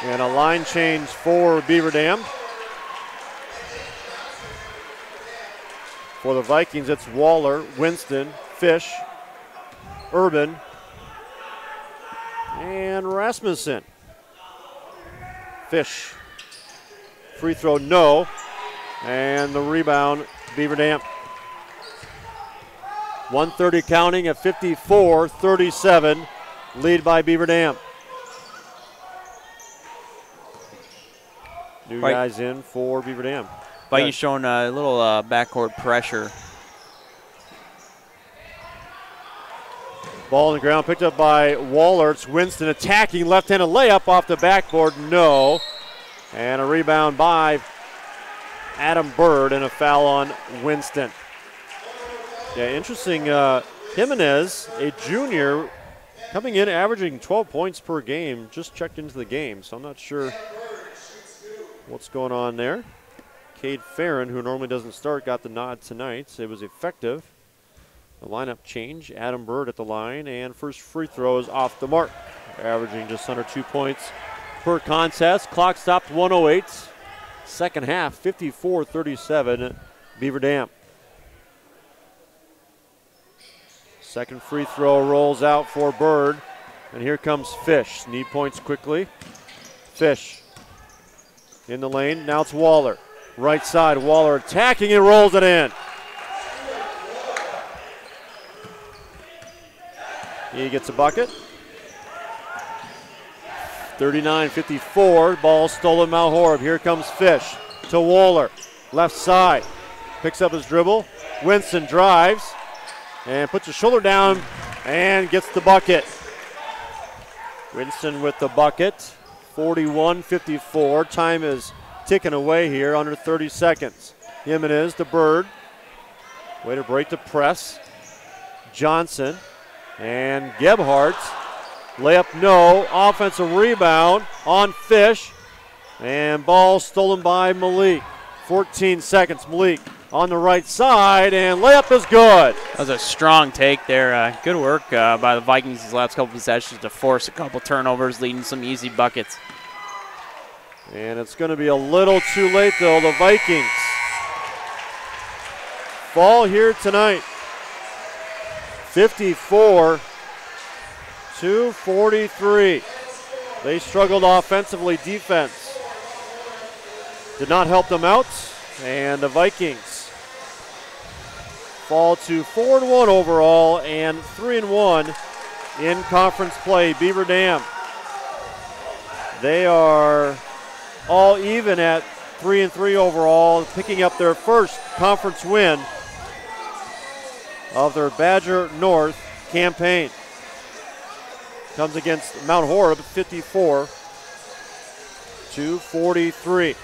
And a line change for Beaver Dam. For the Vikings, it's Waller, Winston, Fish, Urban, and Rasmussen. Fish. Free throw, no. And the rebound, Beaver Dam. 1:30 counting at 54-37. Lead by Beaver Dam. New guys in for Beaver Dam. Vikings showing a little backcourt pressure. Ball on the ground, picked up by Waller. It's Winston attacking, left-handed layup off the backboard, no. And a rebound by Adam Bird and a foul on Winston. Yeah, interesting. Jimenez, a junior, coming in averaging 12 points per game, just checked into the game, so I'm not sure what's going on there. Cade Farron, who normally doesn't start, got the nod tonight. It was effective. The lineup change. Adam Bird at the line, and first free throw is off the mark, averaging just under 2 points per contest. Clock stopped 1:08. Second half, 54-37, Beaver Dam. Second free throw rolls out for Bird, and here comes Fish. Need points quickly. Fish in the lane. Now it's Waller. Right side, Waller attacking and rolls it in. He gets a bucket. 39-54, ball stolen Mount Horeb. Here comes Fish to Waller. Left side, picks up his dribble. Winston drives and puts his shoulder down and gets the bucket. Winston with the bucket. 41-54. Time is ticking away here, under 30 seconds. Jimenez to Bird. Way to break the press. Johnson and Gebhardt. Layup no. Offensive rebound on Fish. And ball stolen by Malik. 14 seconds. Malik on the right side, and layup is good. That was a strong take there. Good work by the Vikings these last couple possessions to force a couple turnovers, leading some easy buckets. And it's going to be a little too late, though. The Vikings fall here tonight. 54-43. They struggled offensively. Defense did not help them out. And the Vikings fall to 4-1 overall and 3-1 in conference play. Beaver Dam They are all even at 3-3 overall, picking up their first conference win of their Badger North campaign. Comes against Mount Horeb, 54-43.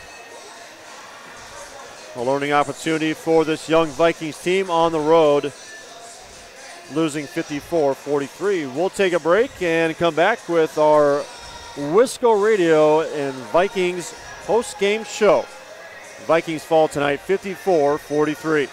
A learning opportunity for this young Vikings team on the road, losing 54-43. We'll take a break and come back with our Wisco Radio and Vikings post-game show. Vikings fall tonight 54-43.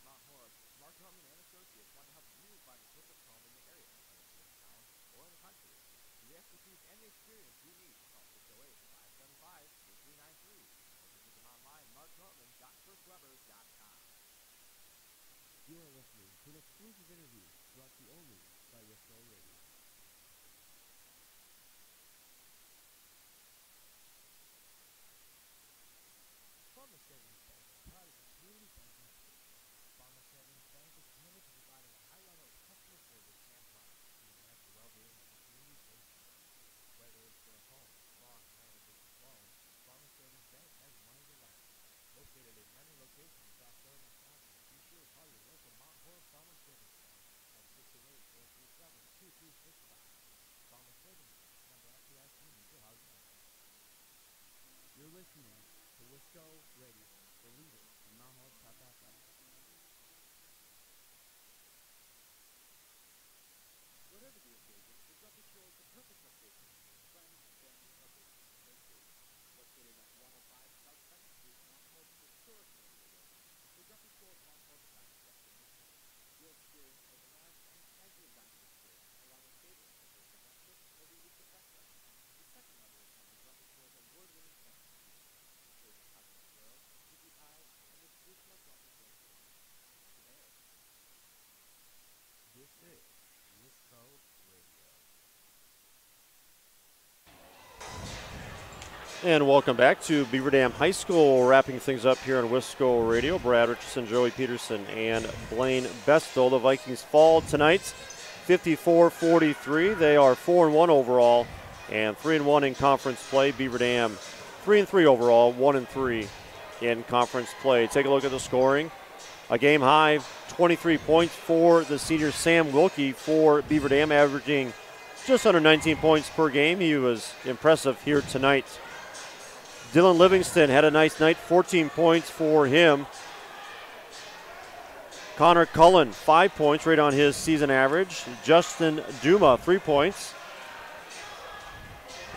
Mount Horeb, Mark Norman and Associates want to help you find the perfect home in the area, whether it's in town or in the country. For the expertise and the experience you need, call 608-575-3393 or visit them online, marknorman.firstwebbers.com. You are listening to an exclusive interview brought to you only by Wisco Radio. Farmer Savings Bank is proud of its community banking tradition. Farmer Savings Bank is committed to providing a high level of customer service and products to enhance the well-being of the communities they serve. Whether it's for a home, farm, or a business loan, Farmer Savings Bank has money to lend. Located in many locations across northern Wisconsin, be sure to call your local Mount Horeb Farmer Savings Bank at 608-437-2265. Farmer Savings Bank, member FDIC, equal housing lender. You're listening to Wisco Radio, the leader in Mount Horeb Athletics. Whatever the occasion, the Grumpy Show is the perfect location for friends, family, or business to take to. Located at 105 South 2nd Street, Mount Horeb's historic neighborhood, the Grumpy Show is Mount Horeb's dining destination. You'll experience a relaxed and casual dining experience, along with tables to take for breakfast or the weekend breakfast. The second level is home to Grumpy Show's award-winning sandwich menu, including Cosmic Grill, Tiki Pie, and the traditional Grumpy Show sandwich. Today, this is Wisco Radio. And welcome back to Beaver Dam High School, wrapping things up here on Wisco Radio. Brad Richardson, Joey Peterson, and Blaine Bestel. The Vikings fall tonight, 54-43. They are 4-1 overall and 3-1 in conference play. Beaver Dam 3-3 overall, 1-3 in conference play. Take a look at the scoring. A game high, 23 points for the senior Sam Wilkie for Beaver Dam, averaging just under 19 points per game. He was impressive here tonight. Dylan Livingston had a nice night, 14 points for him. Connor Cullen, 5 points, right on his season average. Justin Duma, 3 points.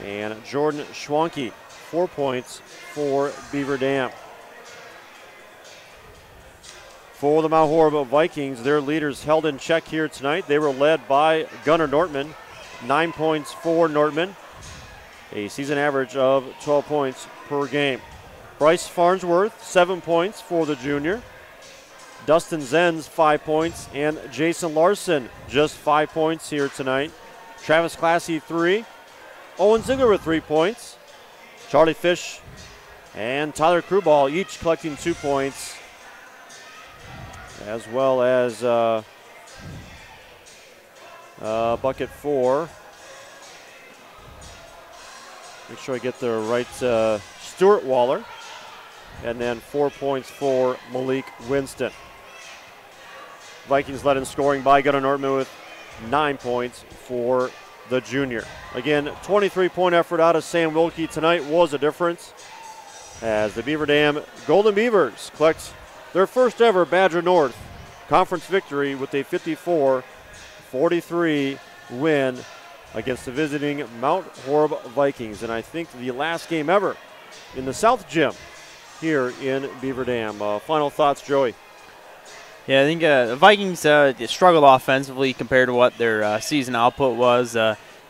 And Jordan Schwanke, 4 points for Beaver Dam. For the Mount Horeb Vikings, their leaders held in check here tonight. They were led by Gunnar Nortman, 9 points for Nortman, a season average of 12 points per game. Bryce Farnsworth, 7 points for the junior. Dustin Zenz, 5 points, and Jason Larson, just 5 points here tonight. Travis Classy, 3. Owen Ziegler with 3 points. Charlie Fish and Tyler Krubal each collecting 2 points, as well as bucket 4. Make sure I get the right Stuart Waller. And then 4 points for Malik Winston. Vikings led in scoring by Gunnar Nortman with 9 points for the junior. Again, 23-point effort out of Sam Wilkie tonight was a difference, as the Beaver Dam Golden Beavers collect their first ever Badger North Conference victory with a 54-43 win against the visiting Mount Horeb Vikings. And I think the last game ever in the South Gym here in Beaver Dam. Final thoughts, Joey? Yeah, I think the Vikings struggled offensively compared to what their season output was.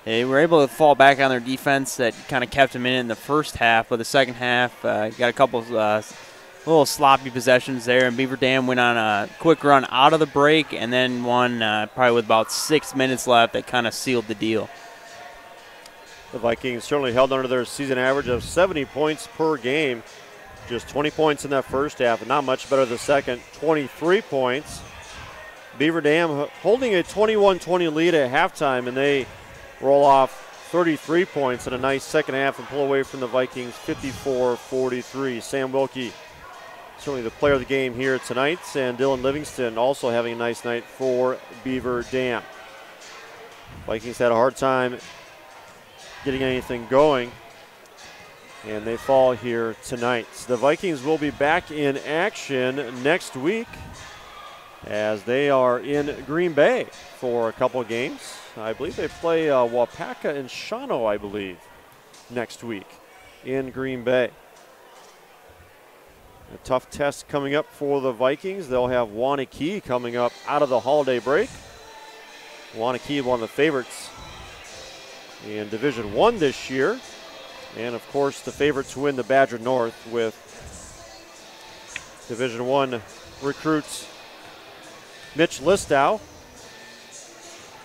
They were able to fall back on their defense that kind of kept them in the first half, but the second half got a couple little sloppy possessions there, and Beaver Dam went on a quick run out of the break and then won probably with about 6 minutes left that kind of sealed the deal. The Vikings certainly held under their season average of 70 points per game. Just 20 points in that first half, and not much better the second, 23 points. Beaver Dam holding a 21-20 lead at halftime, and they roll off 33 points in a nice second half and pull away from the Vikings 54-43. Sam Wilkie, certainly the player of the game here tonight, and Dylan Livingston also having a nice night for Beaver Dam. Vikings had a hard time getting anything going, and they fall here tonight. The Vikings will be back in action next week as they are in Green Bay for a couple of games. I believe they play Wapaka and Shawano, I believe, next week in Green Bay. A tough test coming up for the Vikings. They'll have Wanakee coming up out of the holiday break. Wanakee, one of the favorites in Division I this year. And, of course, the favorite to win the Badger North with Division I recruits Mitch Listow.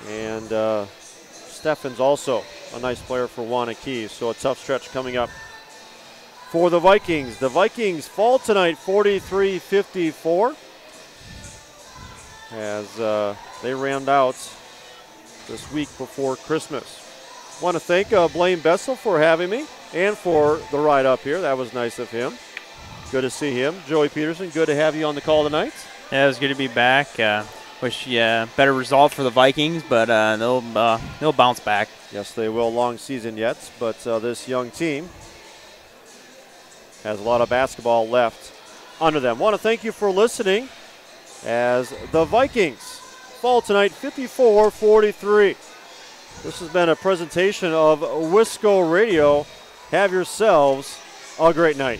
And Steffen's also a nice player for Wanakee. So a tough stretch coming up for the Vikings. The Vikings fall tonight 43-54 as they round out this week before Christmas. I want to thank Blaine Bessel for having me and for the ride up here. That was nice of him. Good to see him. Joey Peterson, good to have you on the call tonight. Yeah, it was good to be back. Wish better result for the Vikings, but they'll bounce back. Yes, they will. Long season yet, but this young team has a lot of basketball left under them. Want to thank you for listening as the Vikings fall tonight 54-43. This has been a presentation of Wisco Radio. Have yourselves a great night.